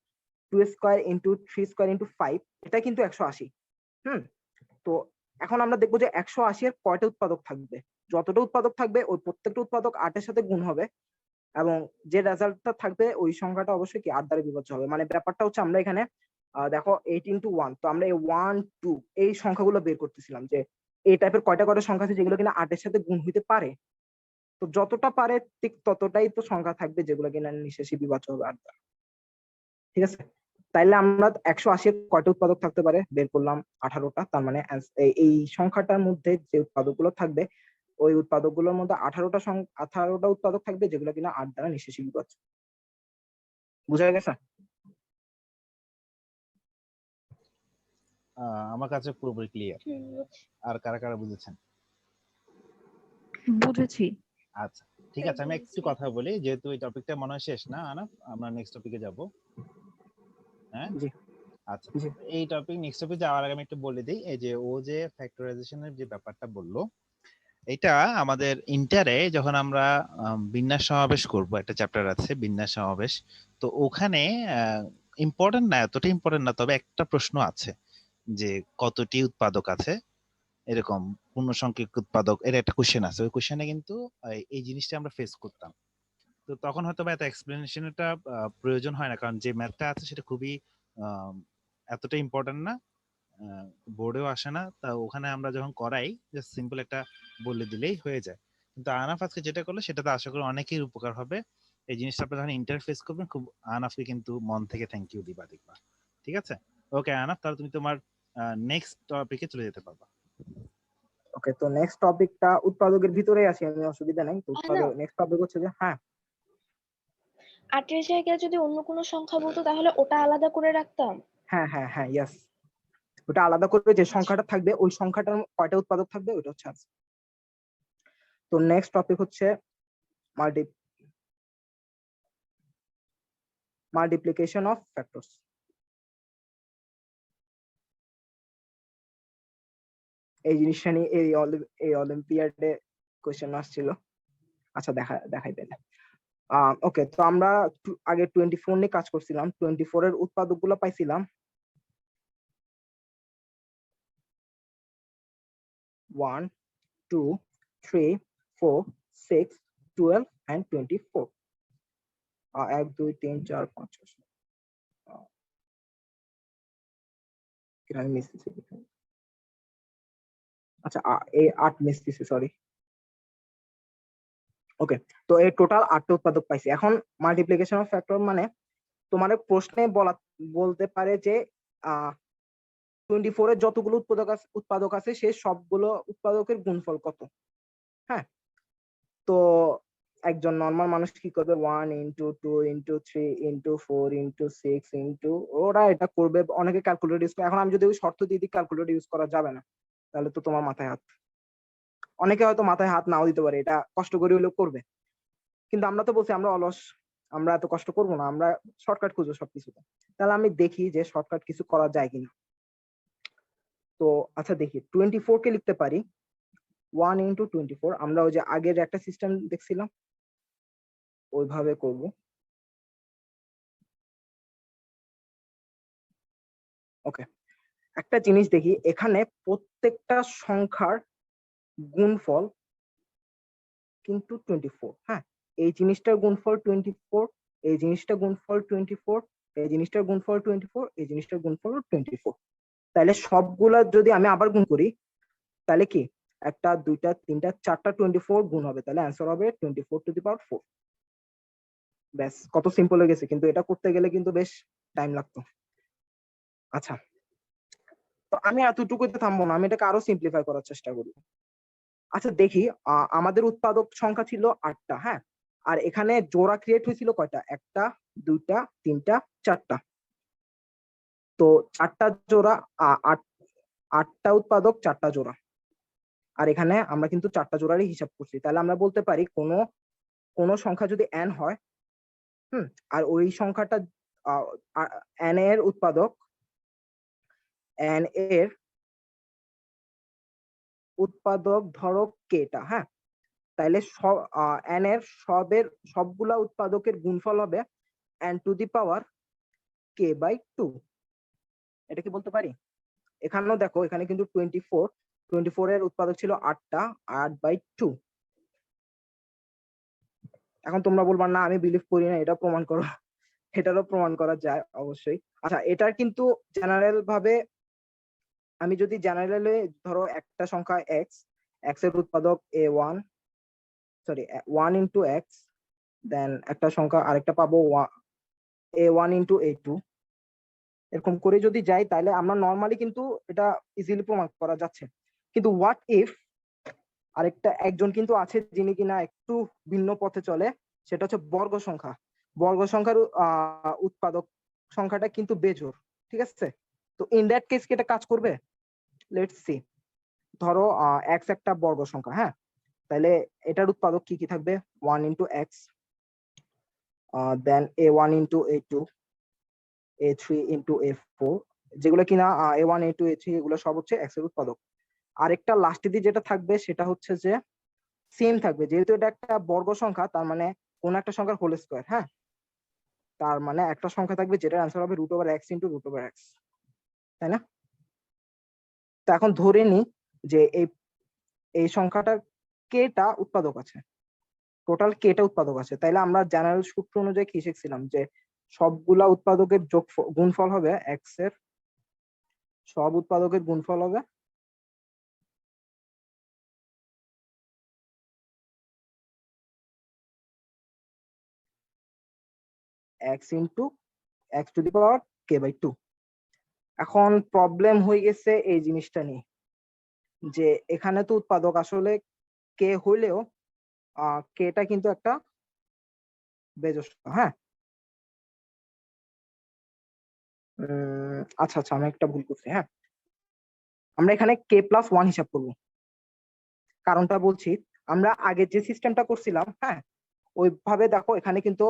2 স্কয়ার ইন্টু 3 স্কয়ার ইন্টু 5, এটা কিন্তু 180। তো এখন আমরা দেখবো যে 180 এর কয়টা উৎপাদক থাকবে। যতটা উৎপাদক থাকবে ওই প্রত্যেকটা উৎপাদক 8 এর সাথে গুণ হবে এবং যে রেজাল্টটা থাকবে ওই সংখ্যাটা অবশ্যই কি 8 দ্বারা বিভাজ্য হবে। মানে ব্যাপারটা হচ্ছে আমরা এখানে দেখো 8 ইন্টু 1, তো আমরা এই 1 2 এই সংখ্যাগুলো বের করতেছিলাম যে এই টাইপের কয়টা কয়টা সংখ্যা আছে যেগুলো কিনা 8 এর সাথে গুণ হইতে পারে। তো যতটা পারে ঠিক ততটাই তো সংখ্যা থাকবে যেগুলো কিনা নিঃশেষী বিভাজ্য হবে 8 দ্বারা, ঠিক আছে। তাইলে আমরা 180 এর কয়টা উৎপাদক থাকতে পারে বের করলাম 18টা। তার মানে এই সংখ্যাটার মধ্যে যে উৎপাদকগুলো থাকবে ওই উৎপাদকগুলোর মধ্যে 18টা উৎপাদক থাকবে যেগুলো কিনা 8 দ্বারা নিঃশেষী বিভাজ্য। বুঝা গেছে? আমার কাছে পুরোপুরি ক্লিয়ার। আর কারা কারা বুঝেছেন? বুঝেছি। আচ্ছা ঠিক আছে, আমি একটু কথা বলি যেহেতু এই টপিকটা মনে হয় শেষ না আনাফ, আমরা নেক্সট টপিকে যাব। হ্যাঁ জি আচ্ছা, জি এই টপিক নেক্সট টপিক যাওয়ার আগে আমি একটু বলে দিই, এই যে ও যে ফ্যাক্টরাইজেশনের যে ব্যাপারটা বললো, এটা আমাদের ইন্টারে যখন আমরা বিন্যাস সমাবেশ করব, একটা চ্যাপ্টার আছে বিন্যাস সমাবেশ, তো ওখানে ইম্পর্টেন্ট না, এতটা ইম্পর্টেন্ট না, তবে একটা প্রশ্ন আছে যে কতটি উৎপাদক আছে, এরকম পূর্ণসংখ্যক উৎপাদক, এর একটা কোশ্চেন আছে। ওই কোশ্চেনে কিন্তু এই জিনিসটা আমরা ফেস করতাম। তো তখন হয়তো বা এত এক্সপ্লেনেশনটা প্রয়োজন হয় না, কারণ যে ম্যাথটা আছে সেটা খুবই এতটা ইম্পর্টেন্ট না, বোর্ডেও আসে না। তা ওখানে আমরা যখন করাই জাস্ট সিম্পল একটা বলে দিলেই হয়ে যায়। কিন্তু আনাফ আজকে যেটা করলো সেটাতে আশা করি অনেকের উপকার হবে। এই জিনিসটা আপনারা যখন ইন্টারফেস করবেন খুব আনাফকে কিন্তু মন থেকে থ্যাংক ইউ দিবা দেখবা। ঠিক আছে, ওকে আনাফ, তাহলে তুমি তোমার নেক্সট টপিকে চলে যেতে পারবা। ওকে, তো নেক্সট টপিকটা উৎপাদকের ভিতরে আসি, আমি অসুবিধা নাই। তো উৎপাদক নেক্সট টপিক হচ্ছে যে 8 এর জায়গায় যদি অন্য কোনো সংখ্যা বলতো তাহলে ওটা আলাদা করে রাখতাম। হ্যাঁ ইয়েস, ওটা আলাদা করবে, যে সংখ্যাটা থাকবে ওই সংখ্যাটার কয়টা উৎপাদক থাকবে ওটা হচ্ছে answer। তো নেক্সট টপিক হচ্ছে মাল্টিপ্লিকেশন অফ ফ্যাক্টরস। এই জিনিসটা নিয়ে এই অলিম্পিয়াডে কোশ্চেন আসছিল। আচ্ছা দেখাই পেলে। ওকে, তো আমরা আগে 24 নিয়ে কাজ করছিলাম। 24 এর উৎপাদক গুলো পাইছিলাম 1 2 3 4 6 12 and 24। 1 2 3 4 5 6 কিভাবে মিস দিছি। আচ্ছা এই 8 মিস দিছি, সরি। ওকে, তো এই টোটাল 8টা উৎপাদক পাইছি। এখন মাল্টিপ্লিকেশন অফ ফ্যাক্টর মানে তোমার প্রশ্নে বলতে পারে যে 24 এর যতগুলো উৎপাদক আছে সে সবগুলো উৎপাদকের গুণফল কত। হ্যাঁ, তো একজন নরমাল মানুষ কি করবে, 1 into 2 into 3 into 4 into 6 into, ওরা এটা করবে, অনেকে ক্যালকুলেটর ইউজ করে। এখন আমি যদি ওই শর্ত দিয়ে দিই ক্যালকুলেটর ইউজ করা যাবে না, তাহলে তো তোমার মাথায় হাত। অনেকে হয়তো মাথায় হাত নাও দিতে পারে, এটা কষ্ট করে হলেও করবে, কিন্তু আমরা তো বলছি আমরা অলস, আমরা এত কষ্ট করবো না, আমরা শর্টকাট খুঁজবো সবকিছুতে। তাহলে আমি দেখি যে শর্টকাট কিছু করা যায় কিনা। তো আচ্ছা দেখি 24 কে লিখতে পারি 1 ইন্টু 24। আমরা ওই যে আগের একটা সিস্টেম দেখছিলাম ওইভাবে করব। ওকে, একটা জিনিস দেখি, এখানে প্রত্যেকটা সংখ্যার গুণফল কিন্তু 24। হ্যাঁ, এই জিনিসটার গুণফল 24, এই জিনিসটার গুণফল 24, এই জিনিসটার গুণফল 24, এই জিনিসটার গুণফল 24। তাহলে সবগুলা যদি আমি আবার গুণ করি তাহলে কি একটা দুইটা তিনটা চারটা 24 গুণ হবে, তাহলে অ্যান্সার হবে 24⁴। ব্যাস, কত সিম্পল হয়ে গেছে, কিন্তু এটা করতে গেলে কিন্তু বেশ টাইম লাগতো। আচ্ছা, তো আমি এতটুকুতে থামবো না, আমি এটাকে আরো সিম্পলিফাই করার চেষ্টা করি। আচ্ছা দেখি, আমাদের উৎপাদক সংখ্যা ছিল 8টা। হ্যাঁ, আর এখানে জোড়া ক্রিয়েট হয়েছিল কয়টা? একটা, দুইটা, তিনটা, চারটা। তো চারটা জোড়া, 8টা উৎপাদক 4টা জোড়া। আর এখানে আমরা কিন্তু 4টা জোড়ারই হিসাব করছি, তাহলে আমরা বলতে পারি কোন সংখ্যা যদি n হয়, আর ওই সংখ্যাটা n এর উৎপাদক, n এর উৎপাদক ধরো কেটা। হ্যাঁ, তাইলে n এর সবগুলা উৎপাদকের গুণফল হবে n to the power k/2। এটা কি বলতে পারি? এখানেও দেখো, এখানে কিন্তু 24 এর উৎপাদক ছিল 8টা, 8/2। এখন তোমরা বলবা না আমি বিলিভ করি না, এটা প্রমাণ করো। এটারও প্রমাণ করা যায় অবশ্যই। আচ্ছা, এটার কিন্তু জেনারেল ভাবে, আমি যদি জেনারেলে ধরো একটা সংখ্যা x এর উৎপাদক a1, সরি 1 ইন্টু এক্স, দেন একটা সংখ্যা আরেকটা পাবো a1 ইন্টু a2, এরকম করে যদি যাই তাহলে আমরা নর্মালি কিন্তু এটা ইজিলি প্রমাণ করা যাচ্ছে। কিন্তু হোয়াট ইফ আরেকটা একজন কিন্তু আছে যিনি কিনা একটু ভিন্ন পথে চলে, সেটা হচ্ছে বর্গ সংখ্যা। বর্গ সংখ্যার উৎপাদক সংখ্যাটা কিন্তু বেজোড়, ঠিক আছে? তো ইন দ্যাট কেস কি এটা কাজ করবে? Let's see. ধরো x একটা বর্গ সংখ্যা। হ্যাঁ, তাহলে এটার উৎপাদক কি কি থাকবে? 1 ইন্টু এক্স, দেন a1 into a2, a3 into a4, যেগুলো কিনা a1 a2 a3 এগুলো সব হচ্ছে x এর উৎপাদক। আরেকটা লাস্টে দিয়ে যেটা থাকবে সেটা হচ্ছে যে সেম থাকবে, যেহেতু এটা একটা বর্গ সংখ্যা, তার মানে কোন একটা সংখ্যার হোল স্কয়ার। হ্যাঁ, তার মানে একটা সংখ্যা থাকবে যেটার অ্যান্সার হবে √x ইন্টু √x, তাই না? তো এখন ধরে নি যে এই সংখ্যাটার কেটা উৎপাদক আছে, টোটাল কেটা উৎপাদক আছে। তাইলে আমরা জেনারেল সূত্র অনুযায়ী কি শিখছিলাম, যে সবগুলা উৎপাদকের গুণফল হবে x এর, সব উৎপাদকের গুণফল হবে x into x to the power k/2। এখন প্রবলেম হয়ে গেছে এই জিনিসটা নিয়ে, যে এখানে তো উৎপাদক আসলে কে হইলেও কেটা কিন্তু একটা বেজোড় সংখ্যা। হ্যাঁ, আচ্ছা আচ্ছা, আমি একটা ভুল করছি। হ্যাঁ, আমরা এখানে k+1 হিসাব করব। কারণটা বলছি, আমরা আগে যে সিস্টেমটা করছিলাম, হ্যাঁ, ওইভাবে দেখো এখানে কিন্তু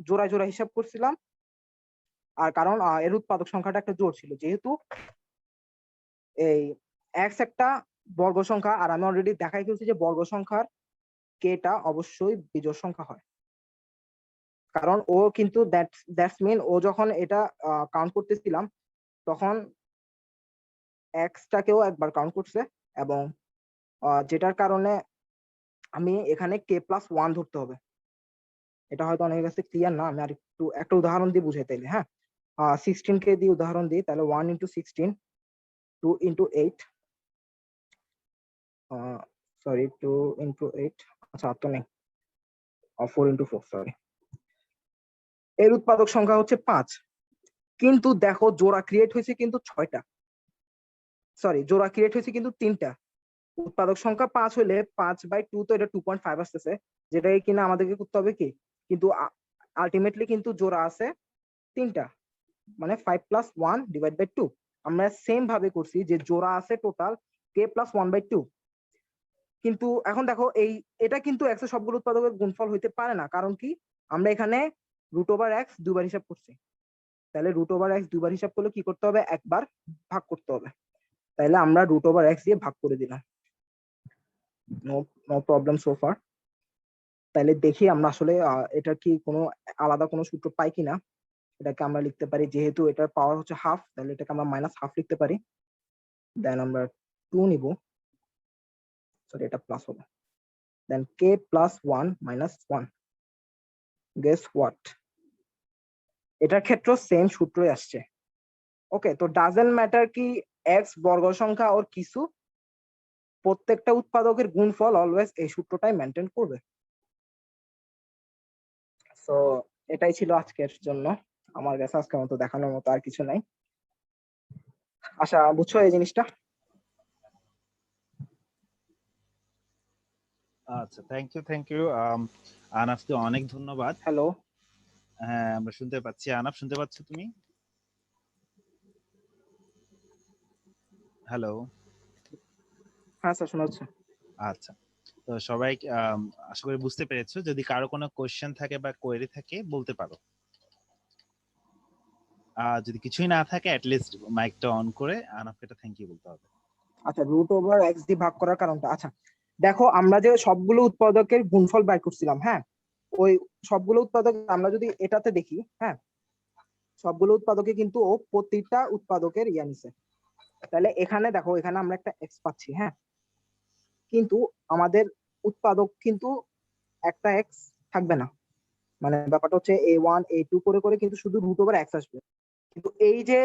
জোড়া জোড়া হিসাব করছিলাম। আর কারণ এর উৎপাদক সংখ্যাটা একটা জোড় ছিল, যেহেতু এই x একটা বর্গ সংখ্যা, আর আমি অলরেডি দেখাই ফেলছি যে বর্গ সংখ্যার কেটা অবশ্যই বিজোড় সংখ্যা হয়। কারণ ও কিন্তু দ্যাটস মিন ও যখন এটা কাউন্ট করতেছিলাম তখন এক্সটাকেও একবার কাউন্ট করছে, এবং যেটার কারণে আমি এখানে k+1 ধরতে হবে। এটা হয়তো অনেকের কাছে ক্লিয়ার না, আমি আর একটা উদাহরণ দিয়ে বুঝাই তাইলে। হ্যাঁ, 16 কে দিয়ে উদাহরণ দিই, তাহলে 1 ইন্টু 16, 2 ইন্টু 8, সরি 2 ইন্টু 8, আচ্ছা তো নেই, 4 ইন্টু 4, সরি। এর উৎপাদক সংখ্যা হচ্ছে 5, কিন্তু দেখো জোড়া ক্রিয়েট হয়েছে কিন্তু 6টা, সরি জোড়া ক্রিয়েট হয়েছে কিন্তু 3টা। উৎপাদক সংখ্যা 5 হলে 5/2, তো এটা 2.5 আসতেছে, যেটাই কিনা আমাদেরকে করতে হবে কি, কিন্তু আলটিমেটলি কিন্তু জোড়া আছে 3টা, মানে 5+1/2। আমরা সেম ভাবে করছি যে জোড়া আছে টোটাল k+1/2, কিন্তু এখন দেখো এটা কিন্তু x এর সবগুলো উৎপাদকের গুণফল হইতে পারে না, কারণ কি আমরা এখানে √x দুইবার হিসাব করছি। তাহলে √x দুইবার হিসাব করলে কি করতে হবে, একবার ভাগ করতে হবে। তাহলে আমরা √x দিয়ে ভাগ করে দিলাম। No problem so far. তাহলে দেখি আমরা আসলে এটা কি কোনো আলাদা কোনো সূত্র পাই কিনা। এটাকে আমরা লিখতে পারি, যেহেতু এটার পাওয়ার হচ্ছে হাফ, তাহলে এটাকে আমরা -½ লিখতে পারি। দেন আমরা 2 নিব, সরি এটা প্লাস হবে। দেন k + 1 - 1, গেস হোয়াট, এটার ক্ষেত্রে সেম সূত্রই আসছে। ওকে, তো ডাজন্ট ম্যাটার কি x বর্গ সংখ্যা ওর কিছু, প্রত্যেকটা উৎপাদকের গুণফল অলওয়েজ এই সূত্রটাই মেনটেন করবে। সো এটাই ছিল আজকের জন্য। আমার কাছে আজকের মতো দেখানোর মতো আর কিছু নাই। আশা বুঝছো এই জিনিসটা? আচ্ছা, থ্যাংক ইউ আনাফকে অনেক ধন্যবাদ। হ্যালো, হ্যাঁ, আমরা শুনতে পাচ্ছি। আনাফ, শুনতে পাচ্ছ তুমি? হ্যালো। হ্যাঁ স্যার শোনা যাচ্ছে। আচ্ছা, তো সবাই আশা করি বুঝতে পেরেছো। যদি কারো কোনো কোশ্চেন থাকে বা কোয়েরি থাকে বলতে পারো। যদি কিছুই না থাকে অ্যাটলিস্ট মাইকটা অন করে আনাফকে একটা থ্যাংক ইউ বলতে হবে। আচ্ছা, √x দিয়ে ভাগ করার কারণটা, আচ্ছা দেখো আমরা যে সবগুলো উৎপাদকের গুণফল বের করছিলাম, হ্যাঁ ওই সবগুলো উৎপাদক আমরা যদি এটাতে দেখি, হ্যাঁ সবগুলো উৎপাদকে কিন্তু ও প্রতিটা উৎপাদকের ইয়া নিছে। তাহলে এখানে দেখো, এখানে আমরা একটা x পাচ্ছি, হ্যাঁ কিন্তু আমাদের উৎপাদক কিন্তু একটা x থাকবে না। মানে ব্যাপারটা হচ্ছে a1 a2 করে করে কিন্তু শুধু √x আসবে। কিন্তু এই যে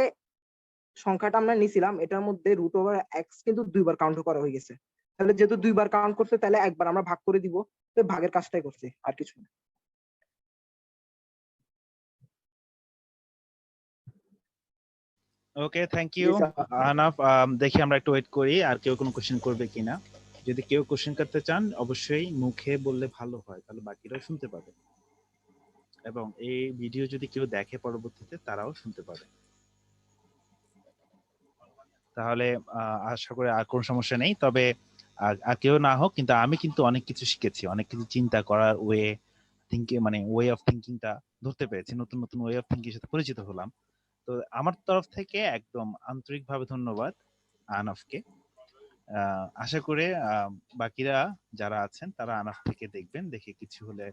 সংখ্যাটা আমরা নিছিলাম, এটার মধ্যে √x কিন্তু দুইবার কাউন্ট করা হয়ে গেছে। তাহলে যেহেতু দুইবার কাউন্ট করছে, তাহলে একবার আমরা ভাগ করে দিব। তো ভাগের কাজটাই করছি, আর কিছু না। ওকে, থ্যাংক ইউ আনাফ। দেখি আমরা একটু ওয়েট করি আর কেউ কোনো কোশ্চেন করবে কিনা। যদি কেউ কোশ্চেন করতে চান অবশ্যই মুখে বললে ভালো হয়, তাহলে বাকিরাও শুনতে পাবে এবং এই ভিডিও যদি কেউ দেখে পরবর্তীতে তারাও শুনতে পাবে। তাহলে আশা করি আর কোনো সমস্যা নেই। তবে আর কেউ না হোক, কিন্তু আমি কিন্তু অনেক কিছু শিখেছি, অনেক কিছু চিন্তা করার ওয়ে অফ থিঙ্কিংটা ধরতে পেরেছি, নতুন নতুন ওয়ে অফ থিঙ্কিং এর সাথে পরিচিত হলাম। তো আমার তরফ থেকে একদম আন্তরিকভাবে ধন্যবাদ আনাফকে। আশা করে বাকিরা যারা আছেন তারা আনাফ থেকে দেখবেন, দেখে কিছু হলে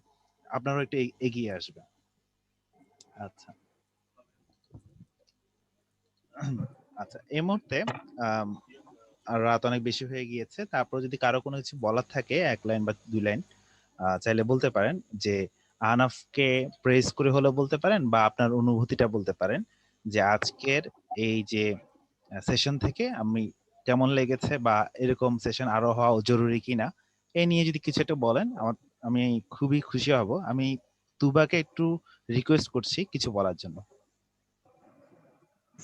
আপনারাও একটু এগিয়ে আসবেন। আচ্ছা আচ্ছা, এই মুহূর্তে আর রাত অনেক বেশি হয়ে গিয়েছে। তারপর যদি কারো কোনো কিছু বলার থাকে 1 লাইন বা 2 লাইন চাইলে বলতে পারেন। যে আনাফকে প্রেস করে হলেও বলতে পারেন, বা আপনার অনুভূতিটা বলতে পারেন যে আজকের এই যে সেশন থেকে আমি কেমন লেগেছে, বা এরকম সেশন আরো হওয়া জরুরি কিনা, এই নিয়ে যদি কিছু একটা বলেন আমি খুবই খুশি হব। আমি তুবাকে একটু রিকোয়েস্ট করছি কিছু বলার জন্য।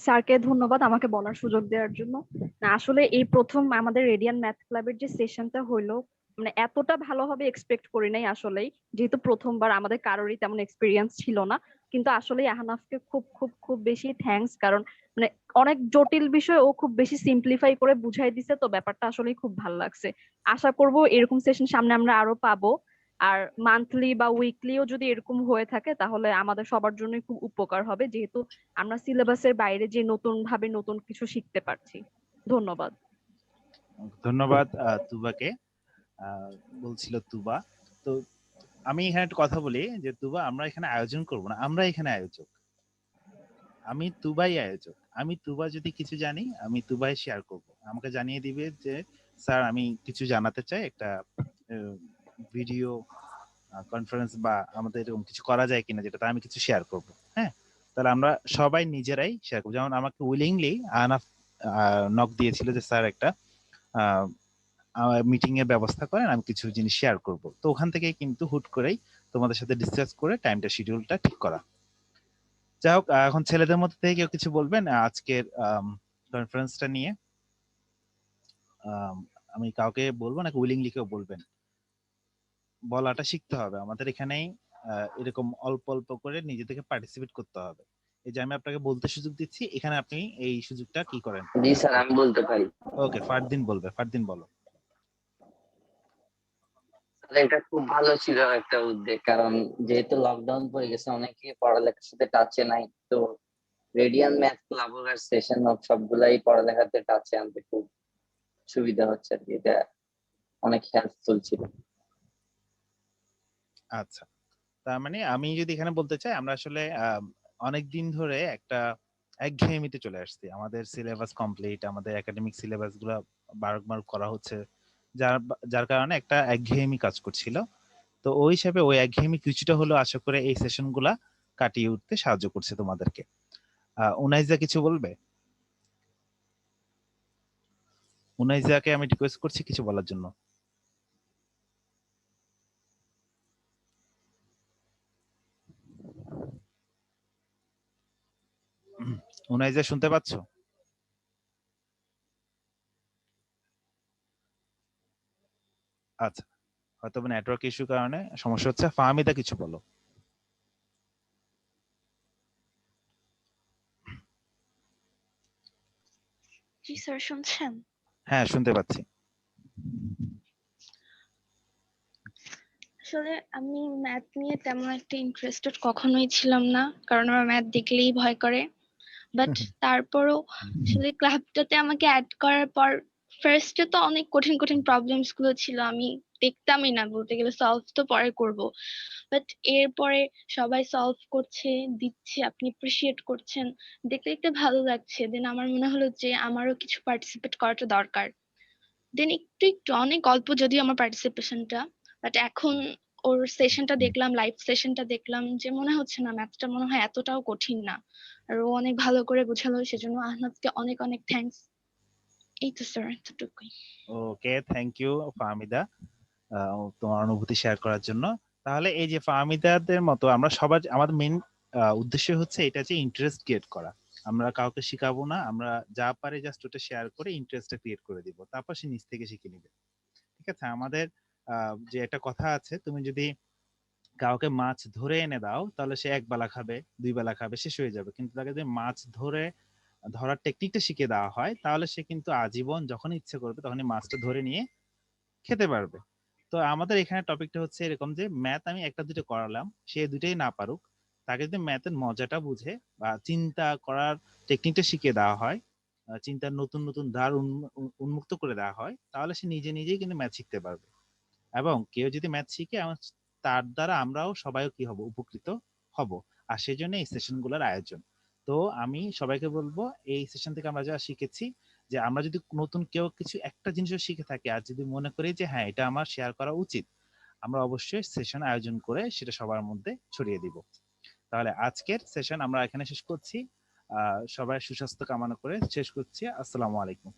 স্যারকে ধন্যবাদ আমাকে বলার সুযোগ দেওয়ার জন্য। না আসলে এই প্রথম আমাদের রেডিয়ান ম্যাথ ক্লাবের যে সেশনটা হলো, মানে এতটা ভালো হবে এক্সপেক্ট করি নাই আসলেই, যেহেতু প্রথমবার আমাদের কারোরই তেমন এক্সপিরিয়েন্স ছিল না। কিন্তু আসলে আহনাফকে খুব খুব খুব বেশি থ্যাঙ্কস, কারণ মানে অনেক জটিল বিষয় ও খুব বেশি সিম্পলিফাই করে বুঝাই দিছে, তো ব্যাপারটা আসলেই খুব ভালো লাগছে। আশা করব এরকম সেশন সামনে আমরা আরো পাবো। আর মান্থলি বা উইকলিও যদি এরকম হয়ে থাকে তাহলে আমাদের সবার জন্যই খুব উপকার হবে, যেহেতু আমরা সিলেবাসের বাইরে যে নতুন ভাবে নতুন কিছু শিখতে পারছি। ধন্যবাদ। ধন্যবাদ তুবাকে। বলছিল তুবা। তো আমি এখানে একটা কথা বলি যে তুবা, আমরা এখানে আয়োজন করব না, আমরা এখানে আয়োজক। আমি তুবাই আয়োজক। আমি তুবা যদি কিছু জানি আমি তুবাই শেয়ার করব। আমাকে জানিয়ে দিবে যে স্যার আমি কিছু জানাতে চাই, একটা ভিডিও কনফারেন্স বা আমাদের এরকম কিছু করা যায় কিনা, যেটা আমি কিছু শেয়ার করব। হ্যাঁ, তাহলে আমরা সবাই নিজেরাই শেয়ার করব। যেমন আমাকে উইলিংলি আনাফ নক দিয়েছিল যে স্যার একটা মিটিং এর ব্যবস্থা করেন, আমি কিছু জিনিস শেয়ার করব। তো ওখান থেকে কিন্তু হুট করেই তোমাদের সাথে ডিসকাস করে টাইমটা শিডিউলটা ঠিক করা। যাই হোক, এখন ছেলেদের মধ্যে থেকে কেউ কিছু বলবেন আজকের কনফারেন্সটা নিয়ে? আমি কাউকে বলবো নাকি উইলিংলি কেউ বলবেন? বলাটা শিখতে হবে আমাদের এখানেই। এরকম অল্প অল্প করে নিজে থেকে পার্টিসিপেট করতে হবে। এই যে আমি আপনাকে বলতে সুযোগ দিচ্ছি, এখানে আপনি এই সুযোগটা কি করেন? জি স্যার, আমি বলতে পারি। ওকে, ফারদিন বলবে। ফারদিন বলো। তাহলে এটা খুব ভালো ছিল একটা উদ্যোগ, কারণ যেহেতু লকডাউন পড়ে গেছে অনেকে পড়ালেখার সাথে টাচে নাই, তো রেডিয়ান ম্যাথ ক্লাব আর সেশন সবগুলাই পড়ালেখাতে টাচে আনতে খুব সুবিধা হচ্ছে আর কি। এটা অনেক হেল্পফুল ছিল। আচ্ছা, তার মানে আমি যদি এখানে বলতে চাই, আমরা আসলে অনেক দিন ধরে একটা একঘেয়েমিতে চলে আসছি। আমাদের সিলেবাস কমপ্লিট, আমাদের একাডেমিক সিলেবাস গুলা বারবার করা হচ্ছে, যার যার কারণে একটা একঘেয়েমি কাজ করছিল। তো ওই হিসাবে ওই একঘেয়েমি কিছুটা হলেও আশা করে এই সেশন গুলা কাটিয়ে উঠতে সাহায্য করছে তোমাদেরকে। উনাইজা কিছু বলবে? উনাইজাকে আমি রিকোয়েস্ট করছি কিছু বলার জন্য। উনাইজা শুনতে পাচ্ছো? আচ্ছা, হয়তো নেটওয়ার্ক ইস্যুর কারণে সমস্যা হচ্ছে। ফাহমিদা কিছু বলো। জি স্যার, শুনছেন? হ্যাঁ, শুনতে পাচ্ছি। আসলে আমি ম্যাথ নিয়ে তেমন একটা ইন্টারেস্টেড কখনোই ছিলাম না, কারণ আমার ম্যাথ দেখলেই ভয় করে। বাট তারপরও আসলে ক্লাবটাতে আমাকে অ্যাড করার পর ফার্স্টে তো অনেক কঠিন কঠিন প্রবলেমস গুলো ছিল, আমি দেখতামই না, বলতে গেলে সলভ তো পরে করব। বাট এরপরে সবাই সলভ করছে, দিচ্ছে, আপনি এপ্রিসিয়েট করছেন, দেখতে দেখতে ভালো লাগছে। দেন আমার মনে হলো যে আমারও কিছু পার্টিসিপেট করাটা দরকার। দেন একটু একটু অনেক অল্প যদিও আমার পার্টিসিপেশনটা, বাট এখন ওর সেশনটা দেখলাম, লাইভ সেশনটা দেখলাম, যে মনে হচ্ছে না ম্যাথটা মনে হয় এতটাও কঠিন না। আর ও অনেক ভালো করে বোঝালো, সেজন্য আহনাদকে অনেক অনেক থ্যাঙ্কস। এই তো স্যার, এতটুকুই। ওকে, থ্যাংক ইউ ফাহমিদা তোমার অনুভূতি শেয়ার করার জন্য। তাহলে এই যে ফাহমিদাদের মতো আমরা সবার, আমাদের মেইন উদ্দেশ্য হচ্ছে এটা, যে ইন্টারেস্ট ক্রিয়েট করা। আমরা কাউকে শিখাবো না, আমরা যা পারি জাস্ট ওটা শেয়ার করে ইন্টারেস্টটা ক্রিয়েট করে দিব, তারপর সে নিজ থেকে শিখে নিবে। ঠিক আছে? আমাদের যে একটা কথা আছে, তুমি যদি কাউকে মাছ ধরে এনে দাও তাহলে সে এক বেলা খাবে, দুই বেলা খাবে, শেষ হয়ে যাবে। কিন্তু তাকে যদি মাছ ধরার টেকনিকটা শিখে দেওয়া হয়, তাহলে সে কিন্তু আজীবন যখন ইচ্ছে করবে তখনই মাছটা ধরে নিয়ে খেতে পারবে। তো আমাদের এখানে টপিকটা হচ্ছে এরকম, যে ম্যাথ আমি একটা দুটো করালাম, সে দুটোই না পারুক, তাকে যদি ম্যাথের মজাটা বুঝে বা চিন্তা করার টেকনিকটা শিখিয়ে দেওয়া হয়, চিন্তার নতুন নতুন দ্বার উন্মুক্ত করে দেওয়া হয়, তাহলে সে নিজে নিজেই কিন্তু ম্যাথ শিখতে পারবে। এবং কেউ যদি ম্যাথ শিখে, তার দ্বারা আমরাও সবাইও কি হব, উপকৃত হব। আর সেই জন্য এই সেশন গুলোর আয়োজন। তো আমি সবাইকে বলবো, এই সেশন থেকে আমরা যা শিখেছি, যে আমরা যদি নতুন কেউ কিছু একটা জিনিসও শিখে থাকি, আর যদি মনে করি যে হ্যাঁ এটা আমার শেয়ার করা উচিত, আমরা অবশ্যই সেশন আয়োজন করে সেটা সবার মধ্যে ছড়িয়ে দিব। তাহলে আজকের সেশন আমরা এখানে শেষ করছি। সবাই সুস্বাস্থ্য কামনা করে শেষ করছি। আসসালামু আলাইকুম।